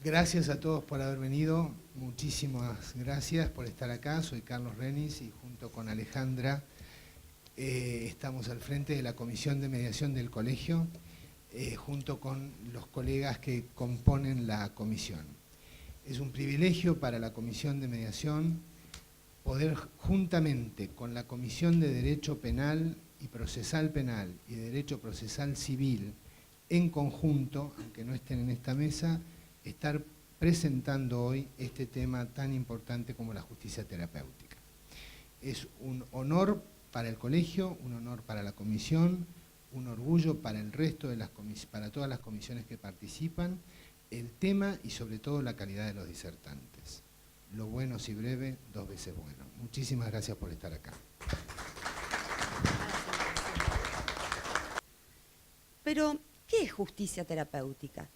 Gracias a todos por haber venido, muchísimas gracias por estar acá. Soy Carlos Renis y junto con Alejandra estamos al frente de la Comisión de Mediación del Colegio, junto con los colegas que componen la comisión. Es un privilegio para la Comisión de Mediación poder, juntamente con la Comisión de Derecho Penal y Procesal Penal y Derecho Procesal Civil, en conjunto, aunque no estén en esta mesa, estar presentando hoy este tema tan importante como la justicia terapéutica. Es un honor para el colegio, un honor para la comisión, un orgullo para el resto de para todas las comisiones que participan, el tema y sobre todo la calidad de los disertantes. Lo bueno si breve, dos veces bueno. Muchísimas gracias por estar acá. Pero, ¿qué es justicia terapéutica?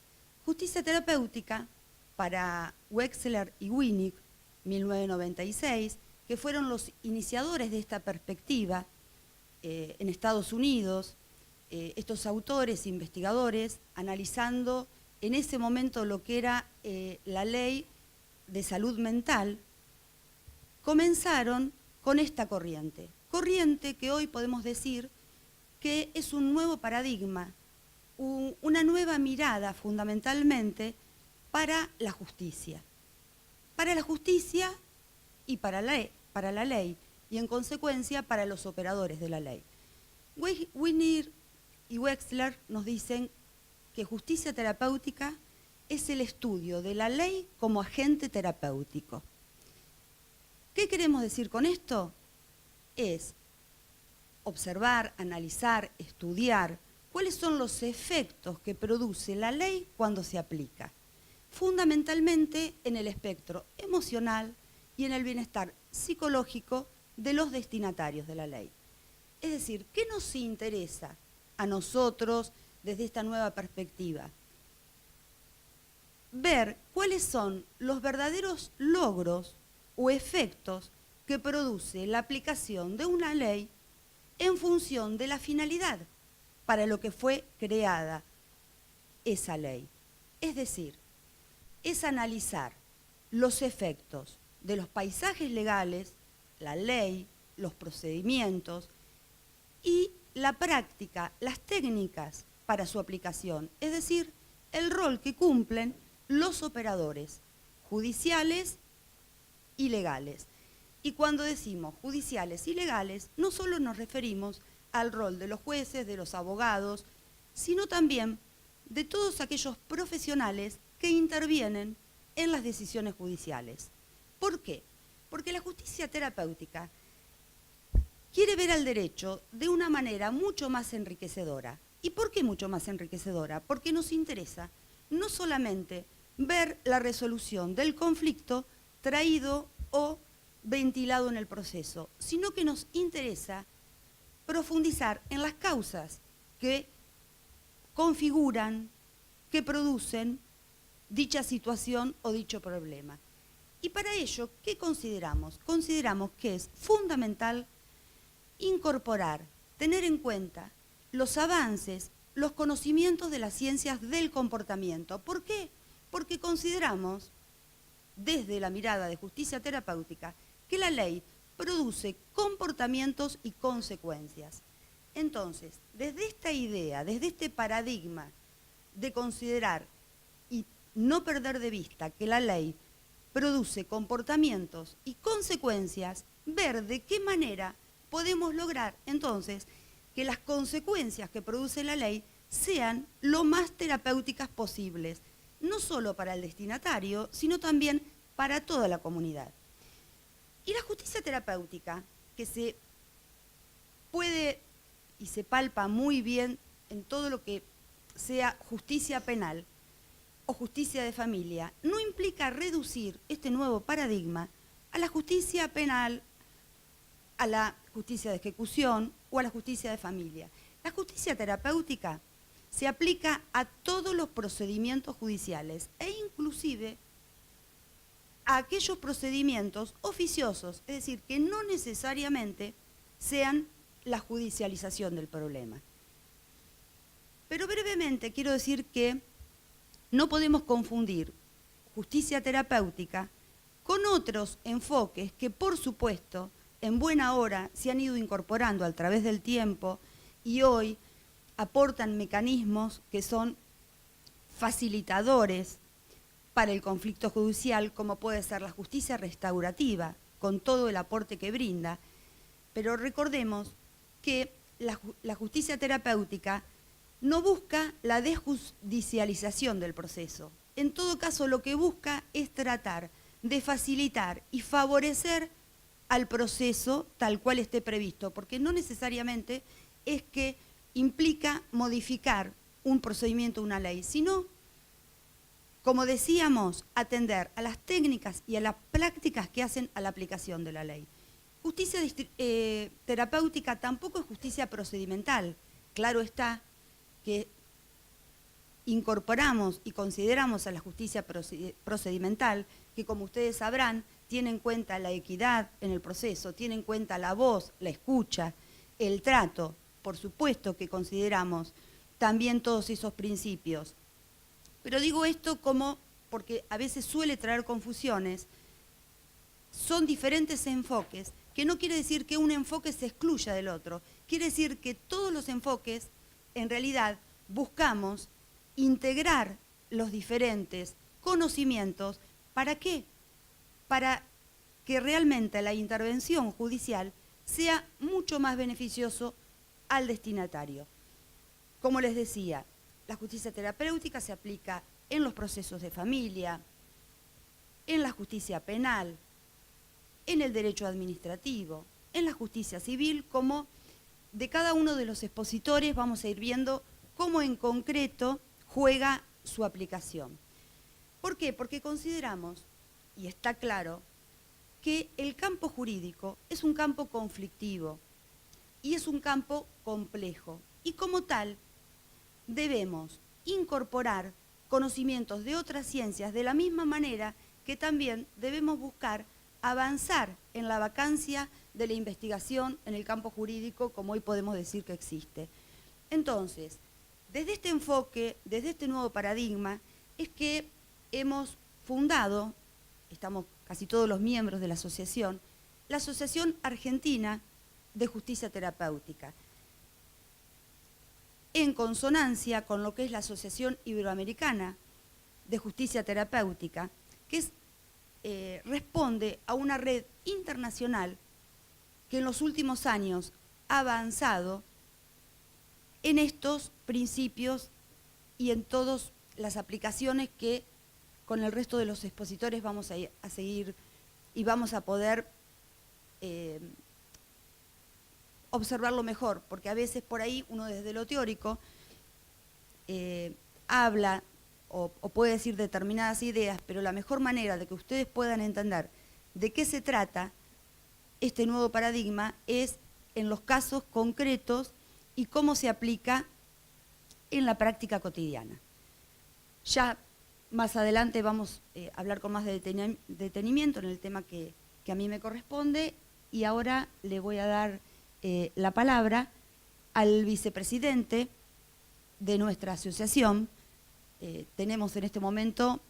Justicia terapéutica, para Wexler y Winnicke, 1996, que fueron los iniciadores de esta perspectiva en Estados Unidos, estos autores, investigadores, analizando en ese momento lo que era la ley de salud mental, comenzaron con esta corriente que hoy podemos decir que es un nuevo paradigma, una nueva mirada fundamentalmente para la justicia y para la ley, y en consecuencia para los operadores de la ley. Winnicke y Wexler nos dicen que justicia terapéutica es el estudio de la ley como agente terapéutico. ¿Qué queremos decir con esto? Es observar, analizar, estudiar cuáles son los efectos que produce la ley cuando se aplica, fundamentalmente en el espectro emocional y en el bienestar psicológico de los destinatarios de la ley. Es decir, ¿qué nos interesa a nosotros desde esta nueva perspectiva? Ver cuáles son los verdaderos logros o efectos que produce la aplicación de una ley en función de la finalidad para lo que fue creada esa ley. Es decir, es analizar los efectos de los paisajes legales, la ley, los procedimientos y la práctica, las técnicas para su aplicación, es decir, el rol que cumplen los operadores judiciales y legales. Y cuando decimos judiciales y legales, no solo nos referimos al rol de los jueces, de los abogados, sino también de todos aquellos profesionales que intervienen en las decisiones judiciales. ¿Por qué? Porque la justicia terapéutica quiere ver al derecho de una manera mucho más enriquecedora. ¿Y por qué mucho más enriquecedora? Porque nos interesa no solamente ver la resolución del conflicto traído o ventilado en el proceso, sino que nos interesa profundizar en las causas que configuran, que producen dicha situación o dicho problema. Y para ello, ¿qué consideramos? Consideramos que es fundamental incorporar, tener en cuenta los avances, los conocimientos de las ciencias del comportamiento. ¿Por qué? Porque consideramos, desde la mirada de justicia terapéutica, que la ley produce comportamientos y consecuencias. Entonces, desde esta idea, desde este paradigma de considerar y no perder de vista que la ley produce comportamientos y consecuencias, ver de qué manera podemos lograr entonces que las consecuencias que produce la ley sean lo más terapéuticas posibles, no solo para el destinatario, sino también para toda la comunidad. Y la justicia terapéutica, que se puede y se palpa muy bien en todo lo que sea justicia penal o justicia de familia, no implica reducir este nuevo paradigma a la justicia penal, a la justicia de ejecución o a la justicia de familia. La justicia terapéutica se aplica a todos los procedimientos judiciales e inclusive a aquellos procedimientos oficiosos, es decir, que no necesariamente sean la judicialización del problema. Pero brevemente quiero decir que no podemos confundir justicia terapéutica con otros enfoques que, por supuesto, en buena hora se han ido incorporando a través del tiempo y hoy aportan mecanismos que son facilitadores para el conflicto judicial, como puede ser la justicia restaurativa, con todo el aporte que brinda. Pero recordemos que la justicia terapéutica no busca la desjudicialización del proceso. En todo caso, lo que busca es tratar de facilitar y favorecer al proceso tal cual esté previsto, porque no necesariamente es que implica modificar un procedimiento, una ley, sino, como decíamos, atender a las técnicas y a las prácticas que hacen a la aplicación de la ley. Justicia terapéutica tampoco es justicia procedimental. Claro está que incorporamos y consideramos a la justicia procedimental, que como ustedes sabrán, tiene en cuenta la equidad en el proceso, tiene en cuenta la voz, la escucha, el trato. Por supuesto que consideramos también todos esos principios. Pero digo esto porque a veces suele traer confusiones. Son diferentes enfoques, que no quiere decir que un enfoque se excluya del otro. Quiere decir que todos los enfoques, en realidad, buscamos integrar los diferentes conocimientos. ¿Para qué? Para que realmente la intervención judicial sea mucho más beneficioso al destinatario. Como les decía, la justicia terapéutica se aplica en los procesos de familia, en la justicia penal, en el derecho administrativo, en la justicia civil, como de cada uno de los expositores vamos a ir viendo cómo en concreto juega su aplicación. ¿Por qué? Porque consideramos, y está claro, que el campo jurídico es un campo conflictivo y es un campo complejo. Y como tal, debemos incorporar conocimientos de otras ciencias de la misma manera que también debemos buscar avanzar en la vacancia de la investigación en el campo jurídico, como hoy podemos decir que existe. Entonces, desde este enfoque, desde este nuevo paradigma, es que hemos fundado, estamos casi todos los miembros de la Asociación Argentina de Justicia Terapéutica, en consonancia con lo que es la Asociación Iberoamericana de Justicia Terapéutica, que responde a una red internacional que en los últimos años ha avanzado en estos principios y en todas las aplicaciones que con el resto de los expositores vamos a seguir y vamos a poder observarlo mejor, porque a veces por ahí uno desde lo teórico habla o puede decir determinadas ideas, pero la mejor manera de que ustedes puedan entender de qué se trata este nuevo paradigma es en los casos concretos y cómo se aplica en la práctica cotidiana. Ya más adelante vamos a hablar con más detenimiento en el tema que a mí me corresponde, y ahora le voy a dar la palabra al vicepresidente de nuestra asociación. Tenemos en este momento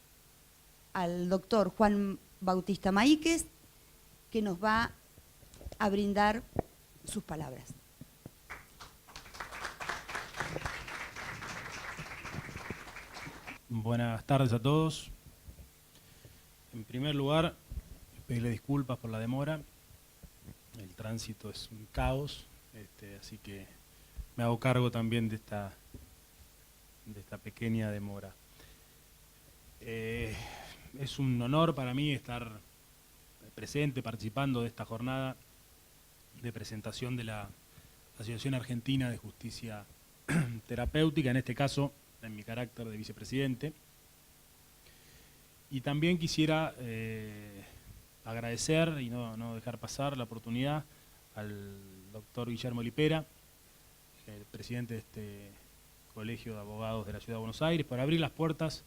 al doctor Juan Bautista Maíquez, que nos va a brindar sus palabras. Buenas tardes a todos. En primer lugar, pedirle disculpas por la demora. El tránsito es un caos, así que me hago cargo también de esta pequeña demora. Es un honor para mí estar presente, participando de esta jornada de presentación de la Asociación Argentina de Justicia Terapéutica, en este caso en mi carácter de vicepresidente. Y también quisiera agradecer y no dejar pasar la oportunidad al doctor Guillermo Lipera, el presidente de este Colegio de Abogados de la Ciudad de Buenos Aires, por abrir las puertas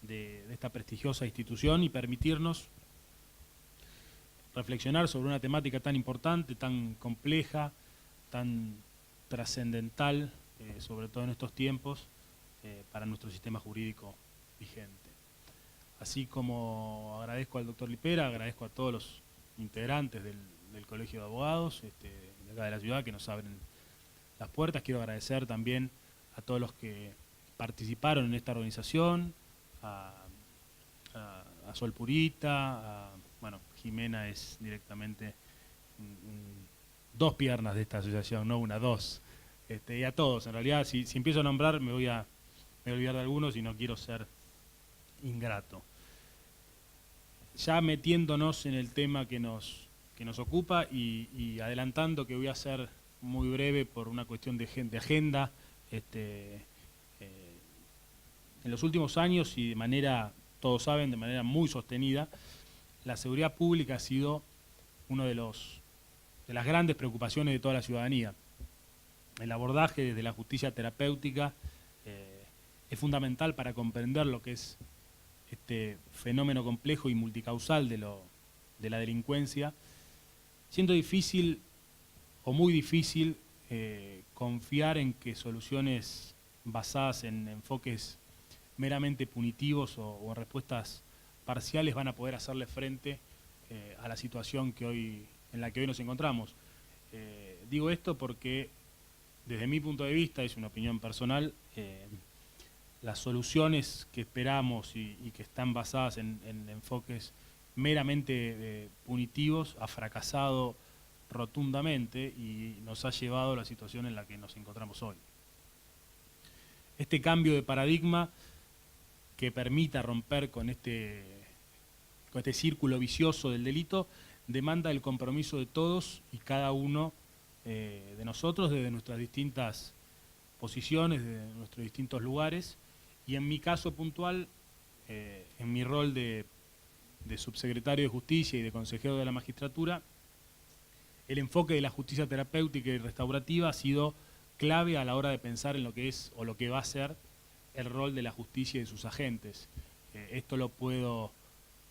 de esta prestigiosa institución y permitirnos reflexionar sobre una temática tan importante, tan compleja, tan trascendental, sobre todo en estos tiempos, para nuestro sistema jurídico vigente. así como agradezco al doctor Lipera, agradezco a todos los integrantes del Colegio de Abogados de acá de la ciudad que nos abren las puertas. Quiero agradecer también a todos los que participaron en esta organización, a Sol Purita, bueno, Jimena es directamente dos piernas de esta asociación, no una, dos. Y a todos, en realidad, si empiezo a nombrar me voy a olvidar de algunos y no quiero ser ingrato. Ya metiéndonos en el tema que nos ocupa y adelantando que voy a ser muy breve por una cuestión de agenda, en los últimos años y de manera, todos saben, de manera muy sostenida, la seguridad pública ha sido uno de las grandes preocupaciones de toda la ciudadanía. El abordaje desde la justicia terapéutica es fundamental para comprender lo que es este fenómeno complejo y multicausal de la delincuencia, siendo difícil o muy difícil confiar en que soluciones basadas en enfoques meramente punitivos o en respuestas parciales van a poder hacerle frente a la situación en la que hoy nos encontramos. Digo esto porque desde mi punto de vista, es una opinión personal, las soluciones que esperamos y que están basadas en enfoques meramente punitivos ha fracasado rotundamente y nos ha llevado a la situación en la que nos encontramos hoy. Este cambio de paradigma que permita romper con este círculo vicioso del delito demanda el compromiso de todos y cada uno de nosotros desde nuestras distintas posiciones, desde nuestros distintos lugares, y en mi caso puntual, en mi rol de subsecretario de Justicia y de consejero de la magistratura, el enfoque de la justicia terapéutica y restaurativa ha sido clave a la hora de pensar en lo que es o lo que va a ser el rol de la justicia y de sus agentes. Esto lo puedo,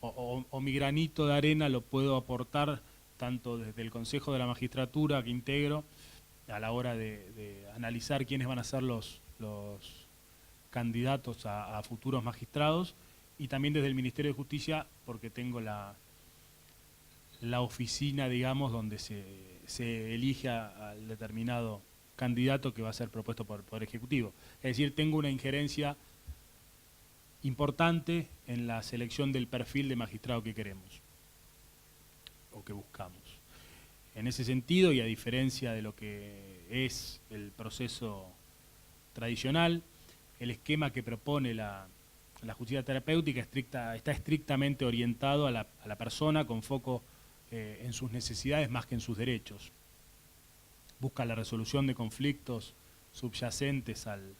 o mi granito de arena lo puedo aportar tanto desde el Consejo de la Magistratura que integro, a la hora de analizar quiénes van a ser los candidatos a futuros magistrados, y también desde el Ministerio de Justicia, porque tengo la oficina, digamos, donde se elige al determinado candidato que va a ser propuesto por el Poder Ejecutivo. Es decir, tengo una injerencia importante en la selección del perfil de magistrado que queremos o que buscamos. En ese sentido, y a diferencia de lo que es el proceso tradicional, el esquema que propone la justicia terapéutica está estrictamente orientado a la persona con foco en sus necesidades más que en sus derechos. Busca la resolución de conflictos subyacentes al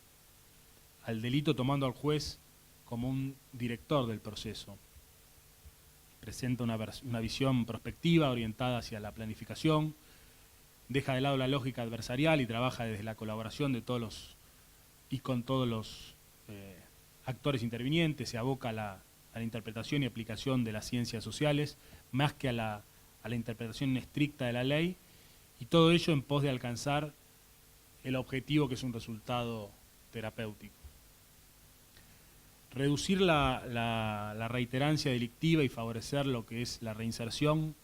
delito, tomando al juez como un director del proceso. Presenta una visión prospectiva orientada hacia la planificación, deja de lado la lógica adversarial y trabaja desde la colaboración de con todos los actores intervinientes, se aboca a la interpretación y aplicación de las ciencias sociales, más que a la interpretación estricta de la ley, y todo ello en pos de alcanzar el objetivo que es un resultado terapéutico. Reducir la reiterancia delictiva y favorecer lo que es la reinserción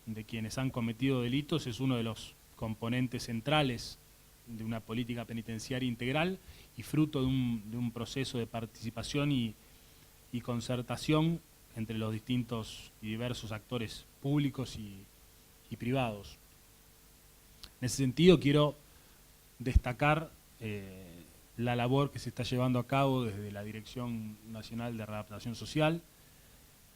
de quienes han cometido delitos es uno de los componentes centrales de una política penitenciaria integral y fruto de un proceso de participación y concertación entre los distintos y diversos actores públicos y privados. En ese sentido quiero destacar la labor que se está llevando a cabo desde la Dirección Nacional de Readaptación Social,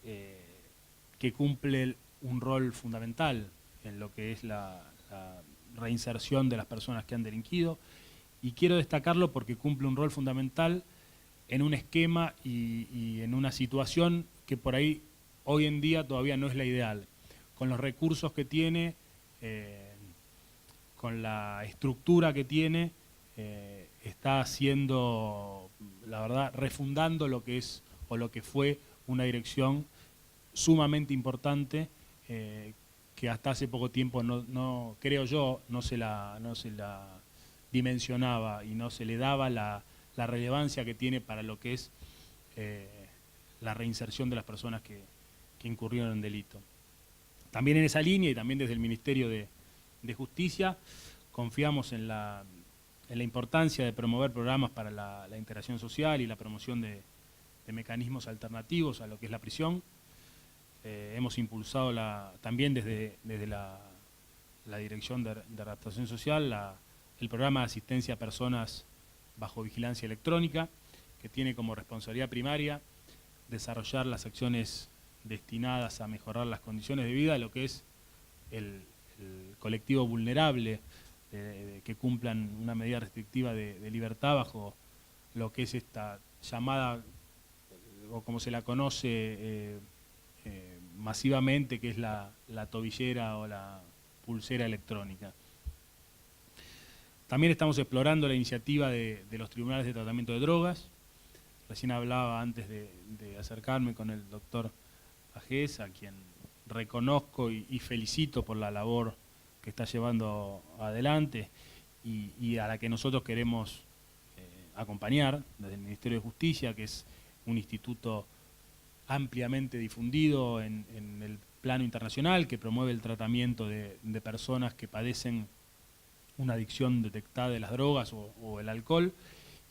que cumple un rol fundamental en lo que es la reinserción de las personas que han delinquido, y quiero destacarlo porque cumple un rol fundamental en un esquema y en una situación que por ahí hoy en día todavía no es la ideal. Con los recursos que tiene, con la estructura que tiene, está haciendo, la verdad, refundando lo que es o lo que fue una dirección sumamente importante, que hasta hace poco tiempo no creo yo, no se la dimensionaba y no se le daba la relevancia que tiene para lo que es la reinserción de las personas que incurrieron en delito. También en esa línea y también desde el Ministerio de Justicia confiamos en la importancia de promover programas para la integración social y la promoción de mecanismos alternativos a lo que es la prisión. Hemos impulsado también desde la Dirección de Adaptación Social el programa de asistencia a personas bajo vigilancia electrónica, que tiene como responsabilidad primaria desarrollar las acciones destinadas a mejorar las condiciones de vida de lo que es el colectivo vulnerable, que cumplan una medida restrictiva de libertad bajo lo que es esta llamada, o como se la conoce masivamente, que es la tobillera o la pulsera electrónica. También estamos explorando la iniciativa de los tribunales de tratamiento de drogas. Recién hablaba antes de acercarme con el doctor Ajez, a quien reconozco y felicito por la labor que está llevando adelante y a la que nosotros queremos acompañar desde el Ministerio de Justicia, que es un instituto ampliamente difundido en el plano internacional, que promueve el tratamiento de personas que padecen una adicción detectada de las drogas o el alcohol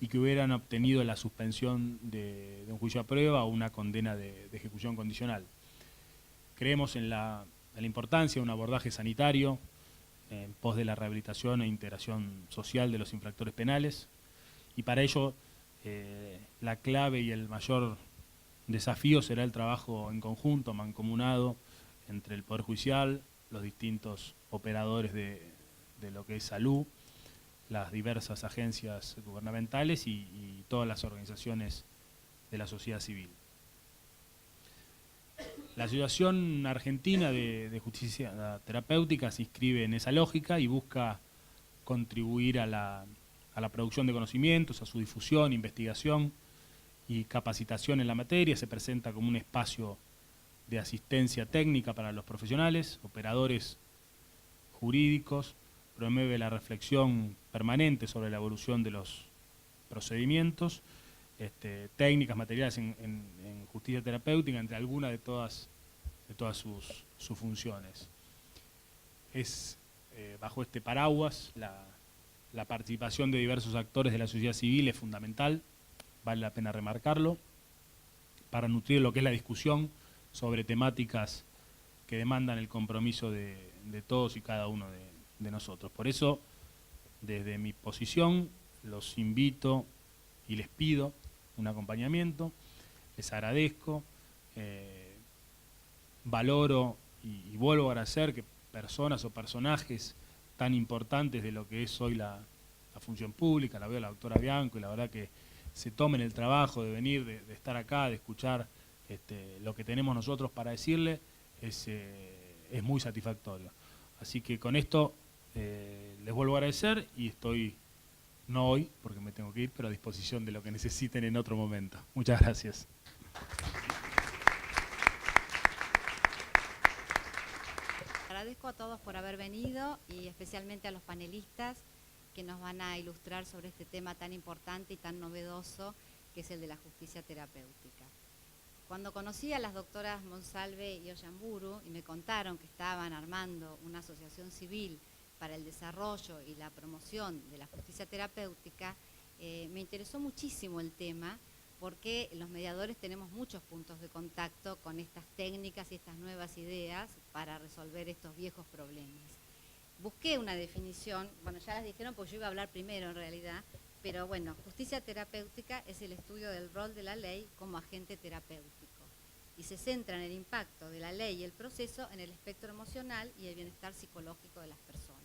y que hubieran obtenido la suspensión de un juicio a prueba o una condena de ejecución condicional. Creemos en la importancia de un abordaje sanitario en pos de la rehabilitación e integración social de los infractores penales, y para ello la clave y el mayor desafío será el trabajo en conjunto, mancomunado, entre el Poder Judicial, los distintos operadores de lo que es salud, las diversas agencias gubernamentales y todas las organizaciones de la sociedad civil. La Asociación Argentina de Justicia Terapéutica se inscribe en esa lógica y busca contribuir a la producción de conocimientos, a su difusión, investigación y capacitación en la materia. Se presenta como un espacio de asistencia técnica para los profesionales, operadores jurídicos, promueve la reflexión permanente sobre la evolución de los procedimientos, técnicas, materiales en justicia terapéutica, entre algunas de todas sus funciones. Es bajo este paraguas la participación de diversos actores de la sociedad civil es fundamental, vale la pena remarcarlo, para nutrir lo que es la discusión sobre temáticas que demandan el compromiso de todos y cada uno de nosotros. Por eso, desde mi posición, los invito y les pido un acompañamiento, les agradezco, valoro y vuelvo a agradecer que personas o personajes tan importantes de lo que es hoy la función pública, la veo a la doctora Bianco y la verdad que se tomen el trabajo de venir, de estar acá, de escuchar lo que tenemos nosotros para decirle, es muy satisfactorio. Así que con esto les vuelvo a agradecer y estoy, no hoy, porque me tengo que ir, pero a disposición de lo que necesiten en otro momento. Muchas gracias. Agradezco a todos por haber venido y especialmente a los panelistas que nos van a ilustrar sobre este tema tan importante y tan novedoso que es el de la justicia terapéutica. Cuando conocí a las doctoras Monsalve y Ollamburu y me contaron que estaban armando una asociación civil para el desarrollo y la promoción de la justicia terapéutica, me interesó muchísimo el tema porque los mediadores tenemos muchos puntos de contacto con estas técnicas y estas nuevas ideas para resolver estos viejos problemas. Busqué una definición, bueno, ya las dijeron porque yo iba a hablar primero en realidad, pero bueno, justicia terapéutica es el estudio del rol de la ley como agente terapéutico y se centra en el impacto de la ley y el proceso en el espectro emocional y el bienestar psicológico de las personas.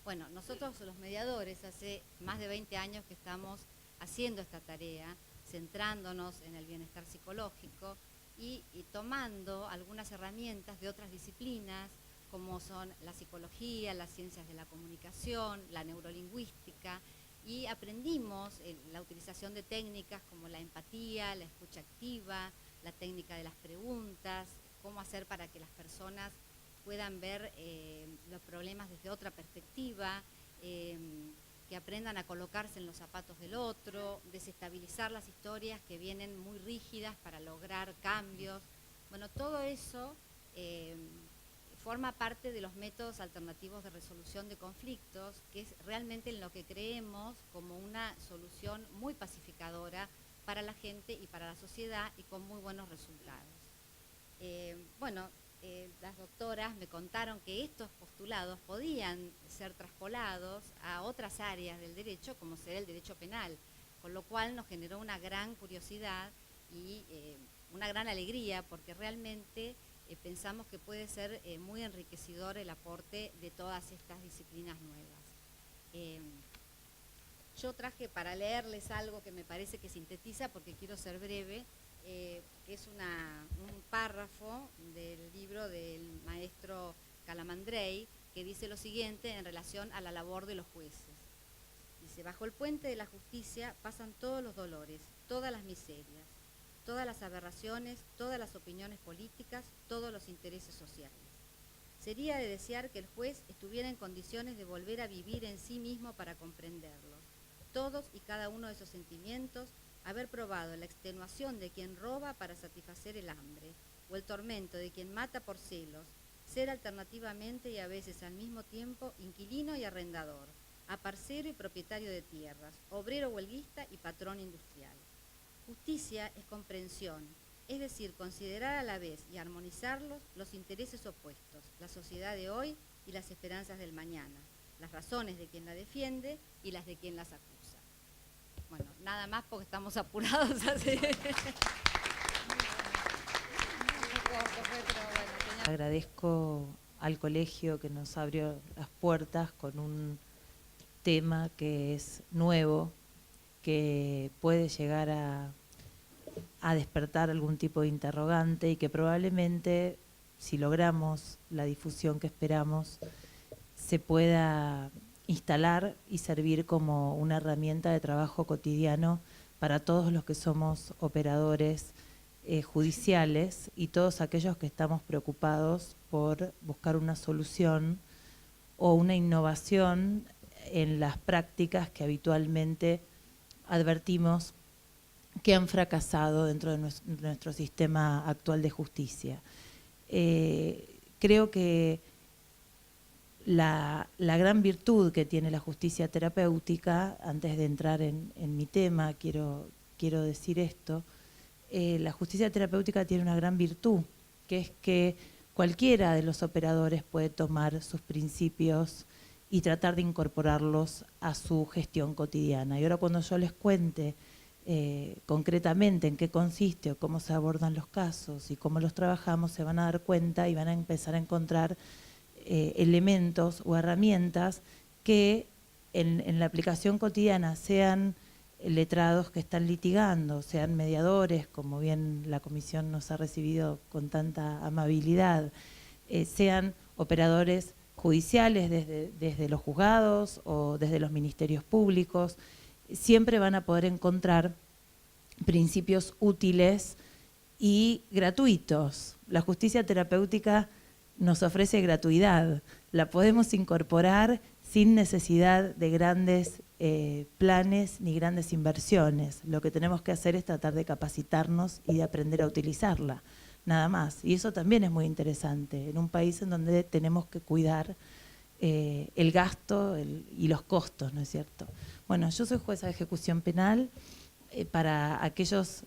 Bueno, nosotros los mediadores hace más de 20 años que estamos haciendo esta tarea, centrándonos en el bienestar psicológico y tomando algunas herramientas de otras disciplinas, como son la psicología, las ciencias de la comunicación, la neurolingüística, y aprendimos la utilización de técnicas como la empatía, la escucha activa, la técnica de las preguntas, cómo hacer para que las personas puedan ver los problemas desde otra perspectiva, que aprendan a colocarse en los zapatos del otro, desestabilizar las historias que vienen muy rígidas para lograr cambios. Bueno, todo eso forma parte de los métodos alternativos de resolución de conflictos, que es realmente en lo que creemos como una solución muy pacificadora para la gente y para la sociedad y con muy buenos resultados. Las doctoras me contaron que estos postulados podían ser traspolados a otras áreas del derecho, como ser el derecho penal, con lo cual nos generó una gran curiosidad y una gran alegría, porque realmente pensamos que puede ser muy enriquecedor el aporte de todas estas disciplinas nuevas. Yo traje para leerles algo que me parece que sintetiza, porque quiero ser breve, que es un párrafo del libro del maestro Calamandrei, que dice lo siguiente en relación a la labor de los jueces. Dice: bajo el puente de la justicia pasan todos los dolores, todas las miserias, todas las aberraciones, todas las opiniones políticas, todos los intereses sociales. Sería de desear que el juez estuviera en condiciones de volver a vivir en sí mismo para comprenderlos. Todos y cada uno de esos sentimientos, haber probado la extenuación de quien roba para satisfacer el hambre, o el tormento de quien mata por celos, ser alternativamente y a veces al mismo tiempo inquilino y arrendador, aparcero y propietario de tierras, obrero huelguista y patrón industrial. Justicia es comprensión, es decir, considerar a la vez y armonizarlos los intereses opuestos, la sociedad de hoy y las esperanzas del mañana, las razones de quien la defiende y las de quien las acusa. Bueno, nada más porque estamos apurados así. Agradezco al colegio que nos abrió las puertas con un tema que es nuevo, que puede llegar a despertar algún tipo de interrogante y que probablemente, si logramos la difusión que esperamos, se pueda instalar y servir como una herramienta de trabajo cotidiano para todos los que somos operadores judiciales y todos aquellos que estamos preocupados por buscar una solución o una innovación en las prácticas que habitualmente advertimos que han fracasado dentro de nuestro sistema actual de justicia. Creo que la gran virtud que tiene la justicia terapéutica, antes de entrar en mi tema, quiero decir esto, la justicia terapéutica tiene una gran virtud, que es que cualquiera de los operadores puede tomar sus principios y tratar de incorporarlos a su gestión cotidiana. Y ahora cuando yo les cuente concretamente en qué consiste o cómo se abordan los casos y cómo los trabajamos, se van a dar cuenta y van a empezar a encontrar elementos o herramientas que en la aplicación cotidiana, sean letrados que están litigando, sean mediadores, como bien la comisión nos ha recibido con tanta amabilidad, sean operadores judiciales desde los juzgados o desde los ministerios públicos, siempre van a poder encontrar principios útiles y gratuitos. La justicia terapéutica nos ofrece gratuidad, la podemos incorporar sin necesidad de grandes planes ni grandes inversiones. Lo que tenemos que hacer es tratar de capacitarnos y de aprender a utilizarla, nada más. Y eso también es muy interesante, en un país en donde tenemos que cuidar el gasto y los costos, ¿no es cierto? Bueno, yo soy jueza de ejecución penal. Para aquellos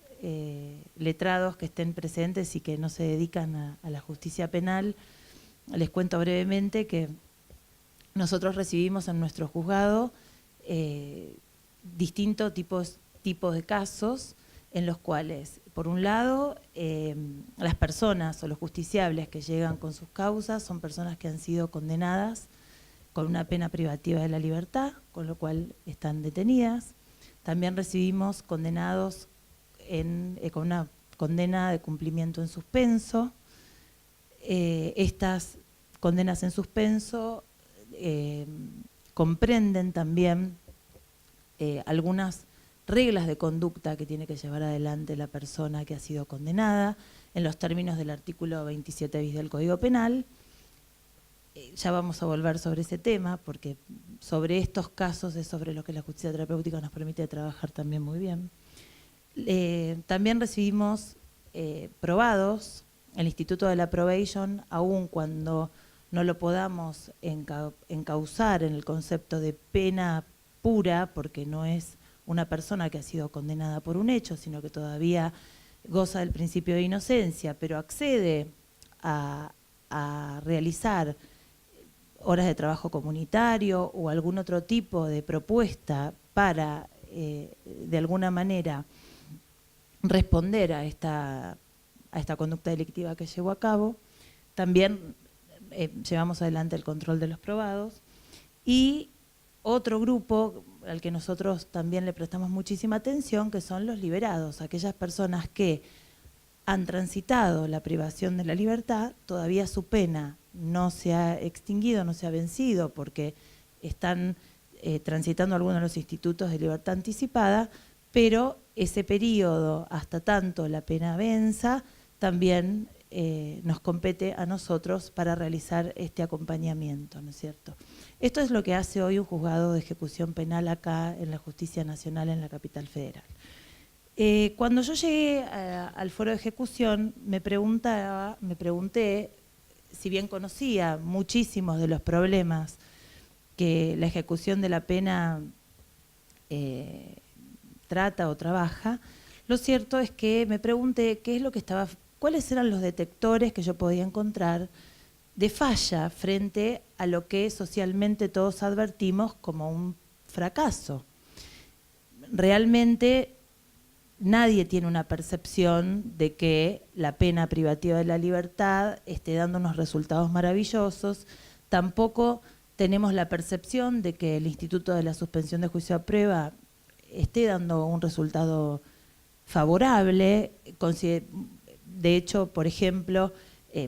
letrados que estén presentes y que no se dedican a la justicia penal, les cuento brevemente que nosotros recibimos en nuestro juzgado distintos tipos de casos en los cuales, por un lado, las personas o los justiciables que llegan con sus causas son personas que han sido condenadas con una pena privativa de la libertad, con lo cual están detenidas. También recibimos condenados con una condena de cumplimiento en suspenso. Estas condenas en suspenso comprenden también algunas reglas de conducta que tiene que llevar adelante la persona que ha sido condenada en los términos del artículo 27 bis del Código Penal. ya vamos a volver sobre ese tema, porque sobre estos casos es sobre lo que la justicia terapéutica nos permite trabajar también muy bien. También recibimos probados, el Instituto de la Probation, aun cuando no lo podamos encauzar en el concepto de pena pura, porque no es una persona que ha sido condenada por un hecho, sino que todavía goza del principio de inocencia, pero accede a realizar horas de trabajo comunitario o algún otro tipo de propuesta para, de alguna manera, responder a esta conducta delictiva que llevó a cabo. También llevamos adelante el control de los probados. Y otro grupo al que nosotros también le prestamos muchísima atención, que son los liberados, aquellas personas que han transitado la privación de la libertad, todavía su pena no se ha extinguido, no se ha vencido, porque están transitando algunos de los institutos de libertad anticipada, pero ese periodo, hasta tanto la pena venza, también nos compete a nosotros para realizar este acompañamiento, ¿no es cierto? Esto es lo que hace hoy un juzgado de ejecución penal acá en la Justicia Nacional en la Capital Federal. Cuando yo llegué al foro de ejecución, me pregunté, si bien conocía muchísimos de los problemas que la ejecución de la pena trata o trabaja, lo cierto es que me pregunté cuáles eran los detectores que yo podía encontrar de falla frente a lo que socialmente todos advertimos como un fracaso. Realmente nadie tiene una percepción de que la pena privativa de la libertad esté dando unos resultados maravillosos. Tampoco tenemos la percepción de que el Instituto de la Suspensión de Juicio a Prueba esté dando un resultado favorable. De hecho, por ejemplo,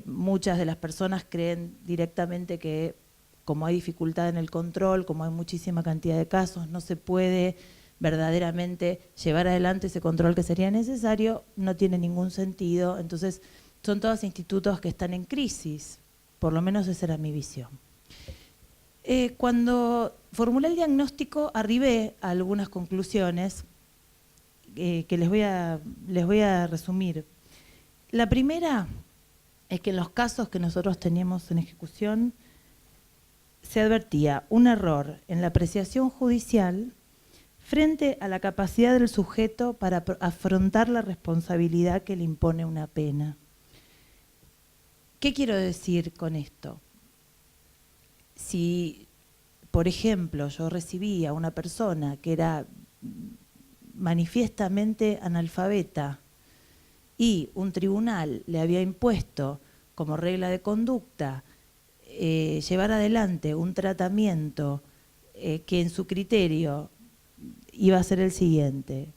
muchas de las personas creen directamente que como hay dificultad en el control, como hay muchísima cantidad de casos, no se puede verdaderamente llevar adelante ese control que sería necesario, no tiene ningún sentido. Entonces, son todos institutos que están en crisis, por lo menos esa era mi visión. Cuando formulé el diagnóstico, arribé a algunas conclusiones que les voy a resumir. La primera es que en los casos que nosotros teníamos en ejecución se advertía un error en la apreciación judicial frente a la capacidad del sujeto para afrontar la responsabilidad que le impone una pena. ¿Qué quiero decir con esto? Si, por ejemplo, yo recibía a una persona que era manifiestamente analfabeta y un tribunal le había impuesto como regla de conducta llevar adelante un tratamiento que en su criterio iba a ser el siguiente: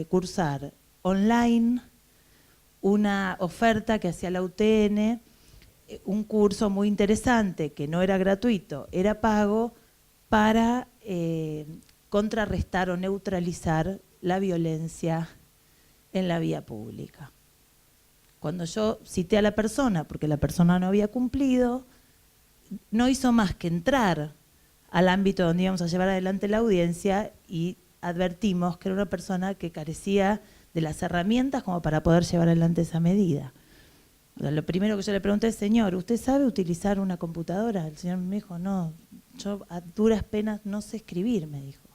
cursar online una oferta que hacía la UTN, un curso muy interesante que no era gratuito, era pago, para contrarrestar o neutralizar la violencia en la vía pública. Cuando yo cité a la persona, porque la persona no había cumplido, no hizo más que entrar al ámbito donde íbamos a llevar adelante la audiencia y advertimos que era una persona que carecía de las herramientas como para poder llevar adelante esa medida. O sea, lo primero que yo le pregunté: señor, ¿usted sabe utilizar una computadora? El señor me dijo: no, yo a duras penas no sé escribir, me dijo.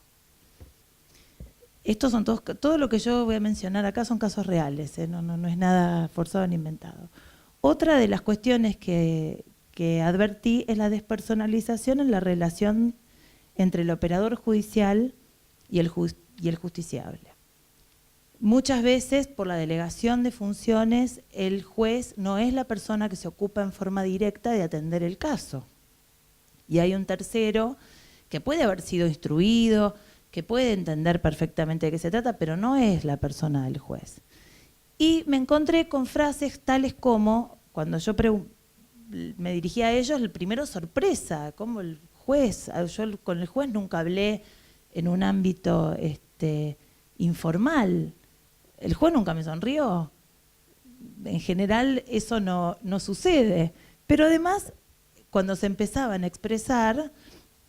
Estos son todo lo que yo voy a mencionar acá son casos reales, no es nada forzado ni inventado. Otra de las cuestiones que advertí es la despersonalización en la relación entre el operador judicial y el justiciable. Muchas veces, por la delegación de funciones, el juez no es la persona que se ocupa en forma directa de atender el caso. Y hay un tercero que puede haber sido instruido, que puede entender perfectamente de qué se trata, pero no es la persona del juez. Y me encontré con frases tales como, cuando yo me dirigí a ellos, el primero sorpresa, como el juez, yo con el juez nunca hablé en un ámbito informal, el juez nunca me sonrió. En general eso no sucede, pero además cuando se empezaban a expresar,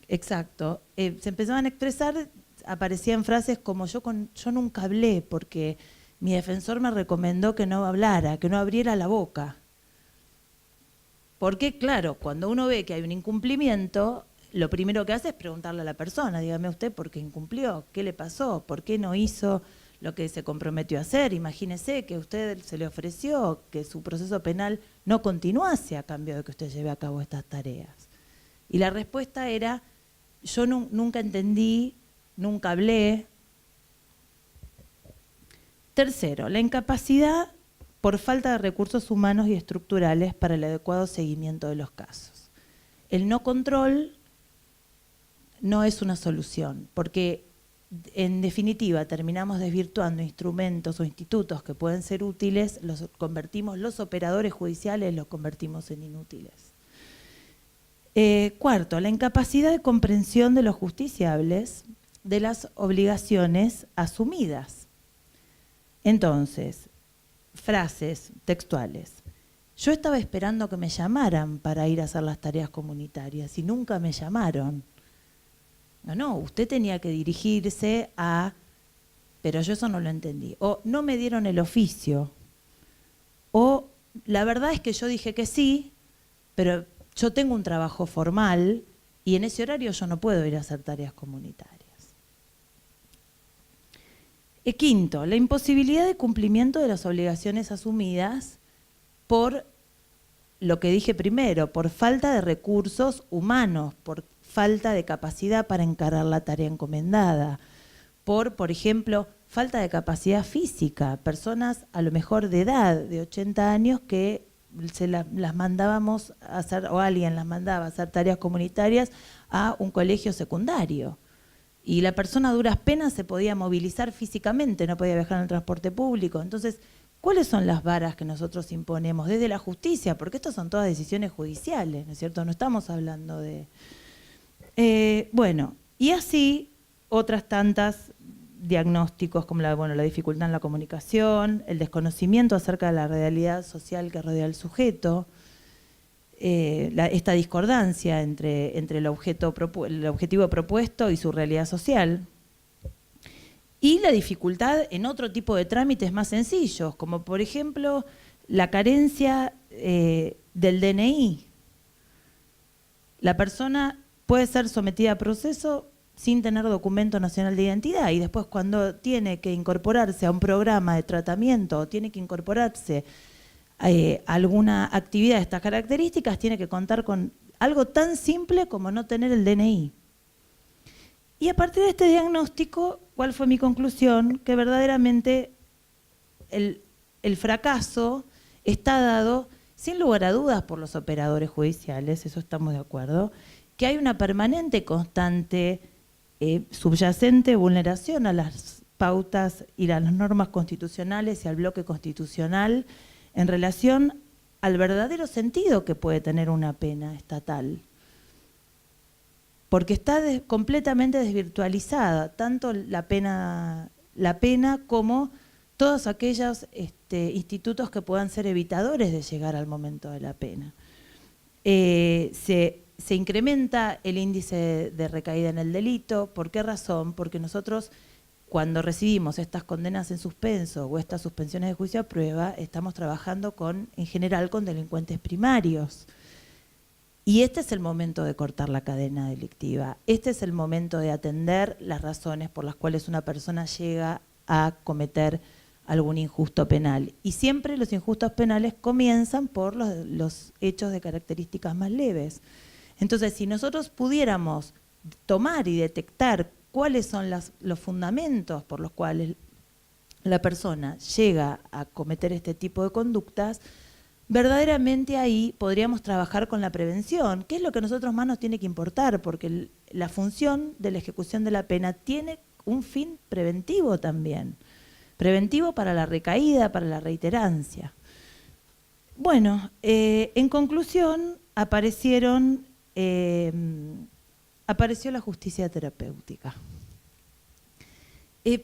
exacto, se empezaban a expresar, aparecían frases como yo nunca hablé porque mi defensor me recomendó que no hablara, que no abriera la boca. Porque, claro, cuando uno ve que hay un incumplimiento, lo primero que hace es preguntarle a la persona, dígame usted por qué incumplió, qué le pasó, por qué no hizo lo que se comprometió a hacer. Imagínese que usted se le ofreció que su proceso penal no continuase a cambio de que usted lleve a cabo estas tareas. Y la respuesta era, yo nunca entendí, nunca hablé. Tercero, la incapacidad por falta de recursos humanos y estructurales para el adecuado seguimiento de los casos. El no control no es una solución, porque en definitiva terminamos desvirtuando instrumentos o institutos que pueden ser útiles, los operadores judiciales los convertimos en inútiles. Cuarto, la incapacidad de comprensión de los justiciables de las obligaciones asumidas. Entonces, frases textuales. Yo estaba esperando que me llamaran para ir a hacer las tareas comunitarias y nunca me llamaron. No, usted tenía que dirigirse a, pero yo eso no lo entendí. O no me dieron el oficio. O la verdad es que yo dije que sí, pero yo tengo un trabajo formal y en ese horario yo no puedo ir a hacer tareas comunitarias. Quinto, la imposibilidad de cumplimiento de las obligaciones asumidas por lo que dije primero, por falta de recursos humanos, por falta de capacidad para encarar la tarea encomendada, por ejemplo, falta de capacidad física, personas a lo mejor de edad, de 80 años, que las mandábamos a hacer, o alguien las mandaba a hacer tareas comunitarias a un colegio secundario. Y la persona a duras penas se podía movilizar físicamente, no podía viajar en el transporte público. Entonces, ¿cuáles son las varas que nosotros imponemos desde la justicia? Porque estas son todas decisiones judiciales, ¿no es cierto? No estamos hablando de... bueno, y así otras tantas diagnósticos como la dificultad en la comunicación, el desconocimiento acerca de la realidad social que rodea al sujeto, esta discordancia entre el objetivo propuesto y su realidad social, y la dificultad en otro tipo de trámites más sencillos, como por ejemplo la carencia del DNI. La persona puede ser sometida a proceso sin tener documento nacional de identidad y después cuando tiene que incorporarse a un programa de tratamiento o tiene que incorporarse alguna actividad de estas características, tiene que contar con algo tan simple como no tener el DNI. Y a partir de este diagnóstico, ¿cuál fue mi conclusión? Que verdaderamente el fracaso está dado, sin lugar a dudas, por los operadores judiciales, eso estamos de acuerdo, que hay una permanente, constante, subyacente vulneración a las pautas y a las normas constitucionales y al bloque constitucional en relación al verdadero sentido que puede tener una pena estatal. Porque está completamente desvirtualizada, tanto la pena como todos aquellos institutos que puedan ser evitadores de llegar al momento de la pena. Se incrementa el índice de recaída en el delito. ¿Por qué razón? Porque nosotros, cuando recibimos estas condenas en suspenso o estas suspensiones de juicio a prueba, estamos trabajando en general con delincuentes primarios. Y este es el momento de cortar la cadena delictiva. Este es el momento de atender las razones por las cuales una persona llega a cometer algún injusto penal. Y siempre los injustos penales comienzan por los hechos de características más leves. Entonces, si nosotros pudiéramos tomar y detectar cuáles son los fundamentos por los cuales la persona llega a cometer este tipo de conductas, verdaderamente ahí podríamos trabajar con la prevención, que es lo que a nosotros más nos tiene que importar, porque la función de la ejecución de la pena tiene un fin preventivo también, preventivo para la recaída, para la reiterancia. Bueno, en conclusión, apareció la justicia terapéutica.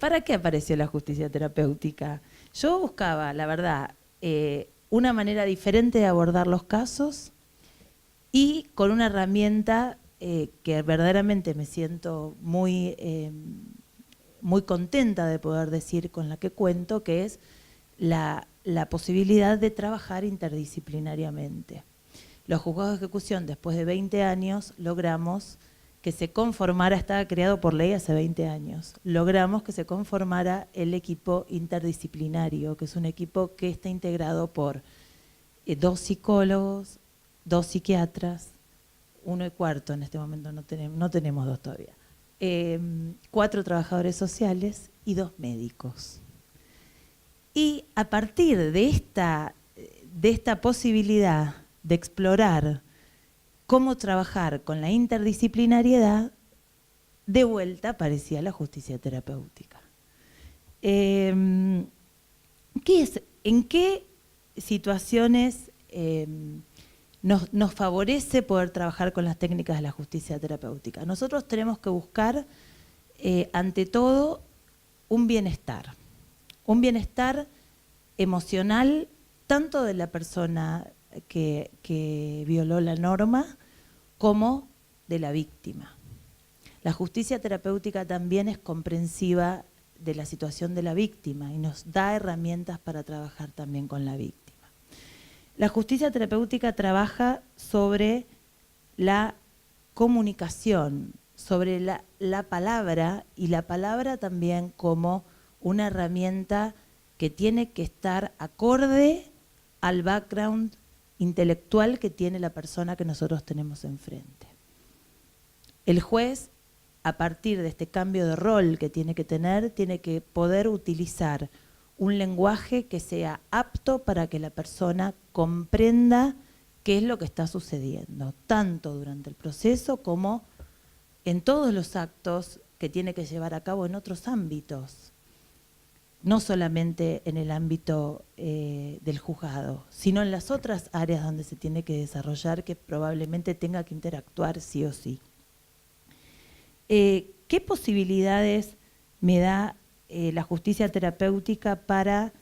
¿Para qué apareció la justicia terapéutica? Yo buscaba, la verdad, una manera diferente de abordar los casos y con una herramienta que verdaderamente me siento muy contenta de poder decir con la que cuento, que es la posibilidad de trabajar interdisciplinariamente. Los juzgados de ejecución, después de 20 años, logramos que se conformara, estaba creado por ley hace 20 años, logramos que se conformara el equipo interdisciplinario, que es un equipo que está integrado por 2 psicólogos, 2 psiquiatras, 1 y cuarto en este momento, no tenemos 2 todavía, 4 trabajadores sociales y 2 médicos. Y a partir de esta posibilidad de explorar cómo trabajar con la interdisciplinariedad, de vuelta aparecía la justicia terapéutica. ¿En qué situaciones nos favorece poder trabajar con las técnicas de la justicia terapéutica? Nosotros tenemos que buscar, ante todo, un bienestar emocional, tanto de la persona que violó la norma, como de la víctima. La justicia terapéutica también es comprensiva de la situación de la víctima y nos da herramientas para trabajar también con la víctima. La justicia terapéutica trabaja sobre la comunicación, sobre la palabra, y la palabra también como una herramienta que tiene que estar acorde al background intelectual que tiene la persona que nosotros tenemos enfrente. El juez, a partir de este cambio de rol que tiene que tener, tiene que poder utilizar un lenguaje que sea apto para que la persona comprenda qué es lo que está sucediendo, tanto durante el proceso como en todos los actos que tiene que llevar a cabo en otros ámbitos. No solamente en el ámbito del juzgado, sino en las otras áreas donde se tiene que desarrollar, que probablemente tenga que interactuar sí o sí. ¿Qué posibilidades me da la justicia terapéutica para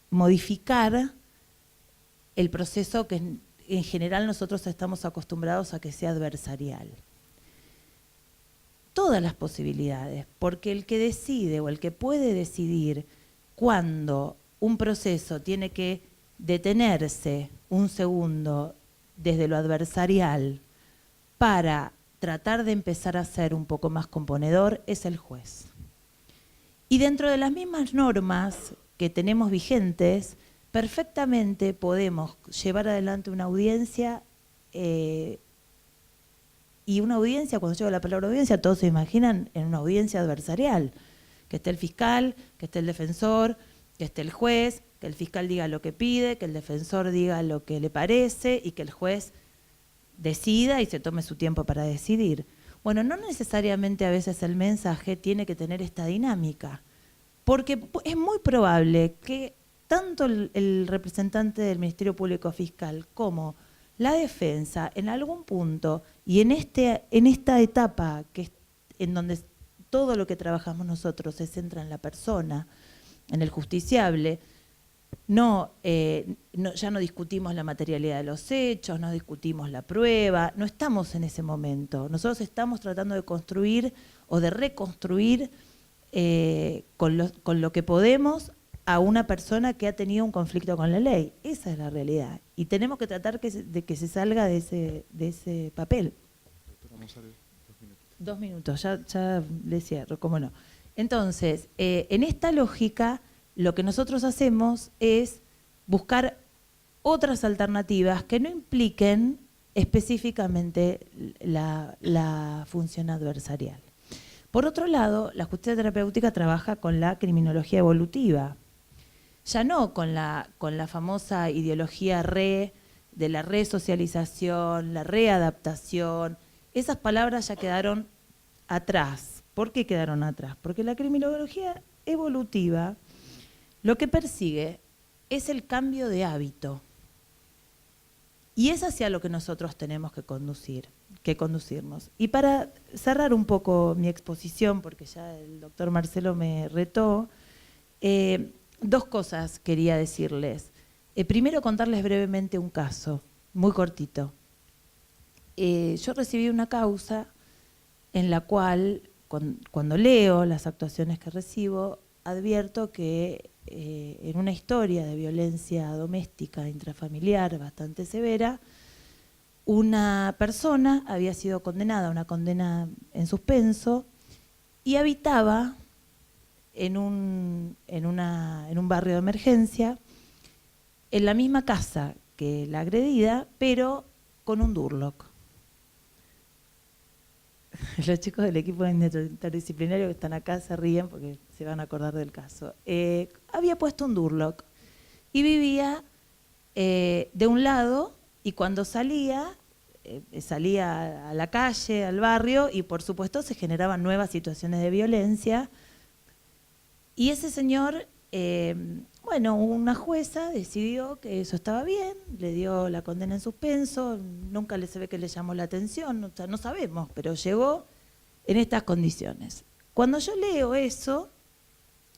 modificar el proceso que en general nosotros estamos acostumbrados a que sea adversarial? Todas las posibilidades, porque el que decide o el que puede decidir cuándo un proceso tiene que detenerse un segundo desde lo adversarial para tratar de empezar a ser un poco más componedor es el juez. Y dentro de las mismas normas que tenemos vigentes, perfectamente podemos llevar adelante una audiencia. Y una audiencia, cuando llego a la palabra audiencia, todos se imaginan en una audiencia adversarial, que esté el fiscal, que esté el defensor, que esté el juez, que el fiscal diga lo que pide, que el defensor diga lo que le parece y que el juez decida y se tome su tiempo para decidir. Bueno, no necesariamente a veces el mensaje tiene que tener esta dinámica, porque es muy probable que tanto el representante del Ministerio Público Fiscal como la defensa, en algún punto, y en esta etapa que es en donde todo lo que trabajamos nosotros se centra en la persona, en el justiciable, ya no discutimos la materialidad de los hechos, no discutimos la prueba, no estamos en ese momento. Nosotros estamos tratando de construir o de reconstruir con lo que podemos a una persona que ha tenido un conflicto con la ley. Esa es la realidad. Y tenemos que tratar de que se salga de ese papel. Vamos a ver 2 minutos, ya le cierro, cómo no. Entonces, en esta lógica, lo que nosotros hacemos es buscar otras alternativas que no impliquen específicamente la función adversarial. Por otro lado, la justicia terapéutica trabaja con la criminología evolutiva, ya no con la famosa ideología de la resocialización, la readaptación. Esas palabras ya quedaron atrás. ¿Por qué quedaron atrás? Porque la criminología evolutiva lo que persigue es el cambio de hábito. Y es hacia lo que nosotros tenemos que conducirnos. Y para cerrar un poco mi exposición, porque ya el doctor Marcelo me retó, 2 cosas quería decirles. Primero contarles brevemente un caso, muy cortito. Yo recibí una causa en la cual, cuando leo las actuaciones que recibo, advierto que en una historia de violencia doméstica intrafamiliar bastante severa, una persona había sido condenada a una condena en suspenso y habitaba en un barrio de emergencia, en la misma casa que la agredida, pero con un Durlock. Los chicos del equipo interdisciplinario que están acá se ríen porque se van a acordar del caso. Había puesto un Durlock y vivía de un lado, y cuando salía a la calle, al barrio, y por supuesto se generaban nuevas situaciones de violencia. Y ese señor, una jueza decidió que eso estaba bien, le dio la condena en suspenso, nunca se ve que le llamó la atención, o sea, no sabemos, pero llegó en estas condiciones. Cuando yo leo eso,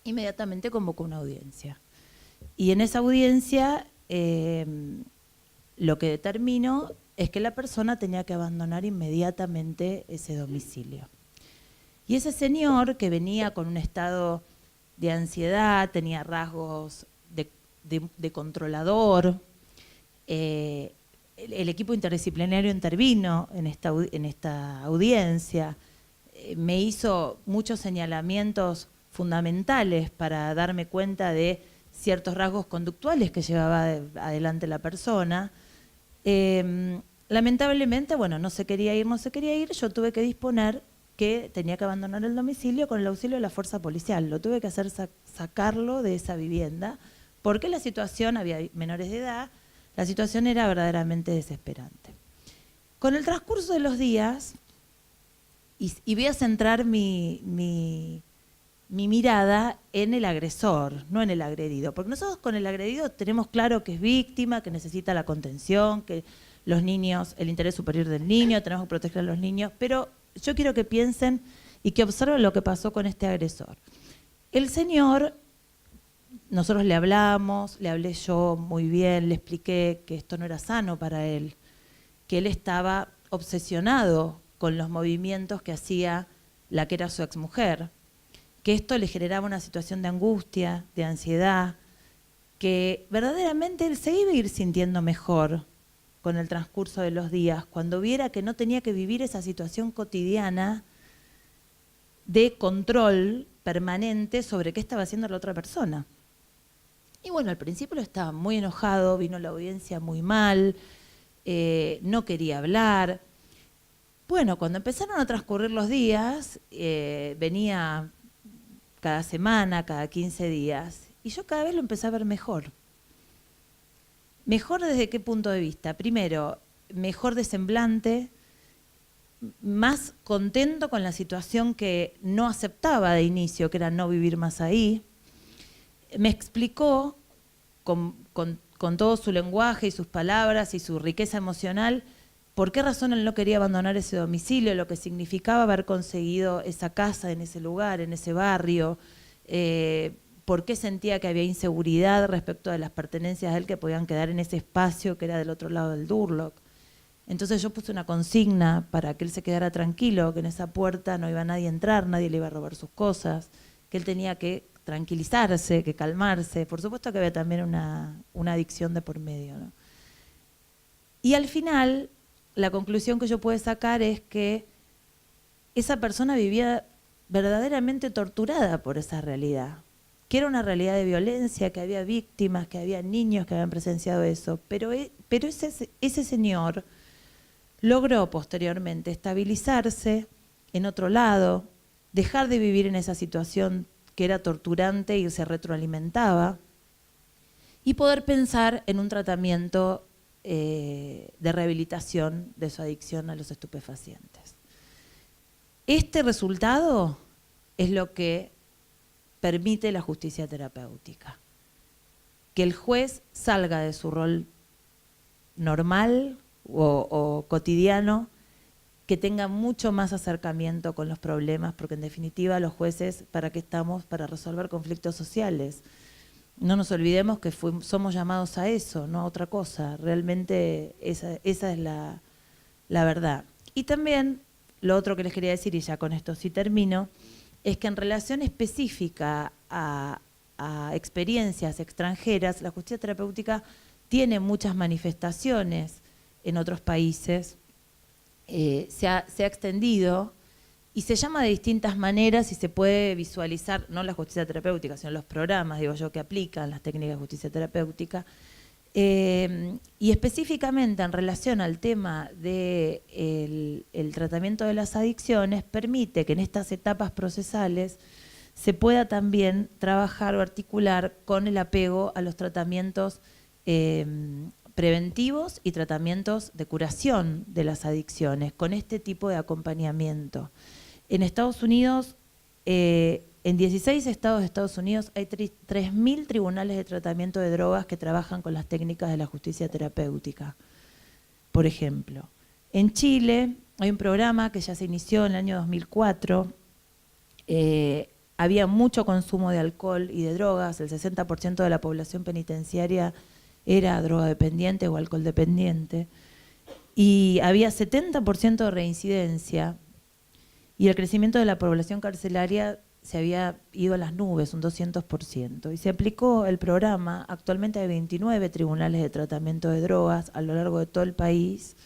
inmediatamente convoco una audiencia. Y en esa audiencia lo que determino es que la persona tenía que abandonar inmediatamente ese domicilio. Y ese señor, que venía con un estado de ansiedad, tenía rasgos de controlador, el equipo interdisciplinario intervino en esta audiencia, me hizo muchos señalamientos fundamentales para darme cuenta de ciertos rasgos conductuales que llevaba adelante la persona. Lamentablemente, no se quería ir, yo tuve que disponer que tenía que abandonar el domicilio con el auxilio de la fuerza policial. Lo tuve que hacer sacarlo de esa vivienda, porque la situación, había menores de edad, la situación era verdaderamente desesperante. Con el transcurso de los días, y voy a centrar mi mirada en el agresor, no en el agredido, porque nosotros con el agredido tenemos claro que es víctima, que necesita la contención, que los niños, el interés superior del niño, tenemos que proteger a los niños, pero yo quiero que piensen y que observen lo que pasó con este agresor. El señor, nosotros le hablé yo muy bien, le expliqué que esto no era sano para él, que él estaba obsesionado con los movimientos que hacía la que era su exmujer, que esto le generaba una situación de angustia, de ansiedad, que verdaderamente él se iba a ir sintiendo mejor con el transcurso de los días, cuando viera que no tenía que vivir esa situación cotidiana de control permanente sobre qué estaba haciendo la otra persona. Y al principio estaba muy enojado, vino la audiencia muy mal, no quería hablar. Cuando empezaron a transcurrir los días, venía cada semana, cada 15 días, y yo cada vez lo empecé a ver mejor. ¿Mejor desde qué punto de vista? Primero, mejor de semblante, más contento con la situación que no aceptaba de inicio, que era no vivir más ahí. Me explicó con todo su lenguaje y sus palabras y su riqueza emocional por qué razón él no quería abandonar ese domicilio, lo que significaba haber conseguido esa casa en ese lugar, en ese barrio, por qué sentía que había inseguridad respecto de las pertenencias de él que podían quedar en ese espacio que era del otro lado del Durlock. Entonces yo puse una consigna para que él se quedara tranquilo, que en esa puerta no iba nadie a entrar, nadie le iba a robar sus cosas, que él tenía que tranquilizarse, que calmarse. Por supuesto que había también una adicción de por medio, ¿no? Y al final, la conclusión que yo pude sacar es que esa persona vivía verdaderamente torturada por esa realidad, que era una realidad de violencia, que había víctimas, que había niños que habían presenciado eso, pero ese señor logró posteriormente estabilizarse en otro lado, dejar de vivir en esa situación que era torturante y se retroalimentaba, y poder pensar en un tratamiento de rehabilitación de su adicción a los estupefacientes. Este resultado es lo que permite la justicia terapéutica. Que el juez salga de su rol normal o cotidiano, que tenga mucho más acercamiento con los problemas, porque en definitiva los jueces, ¿para qué estamos? Para resolver conflictos sociales. No nos olvidemos que somos llamados a eso, no a otra cosa. Realmente esa es la verdad. Y también, lo otro que les quería decir, y ya con esto sí termino, es que en relación específica a experiencias extranjeras, la justicia terapéutica tiene muchas manifestaciones en otros países, se ha extendido y se llama de distintas maneras y se puede visualizar, no la justicia terapéutica, sino los programas, digo yo, que aplican las técnicas de justicia terapéutica. Y específicamente en relación al tema del tratamiento de las adicciones, permite que en estas etapas procesales se pueda también trabajar o articular con el apego a los tratamientos preventivos y tratamientos de curación de las adicciones, con este tipo de acompañamiento. En Estados Unidos, en 16 estados de Estados Unidos hay 3.000 tribunales de tratamiento de drogas que trabajan con las técnicas de la justicia terapéutica, por ejemplo. En Chile hay un programa que ya se inició en el año 2004, había mucho consumo de alcohol y de drogas, el 60% de la población penitenciaria era drogadependiente o alcohol dependiente, y había 70% de reincidencia, y el crecimiento de la población carcelaria se había ido a las nubes, un 200%. Y se aplicó el programa, actualmente hay 29 tribunales de tratamiento de drogas a lo largo de todo el país,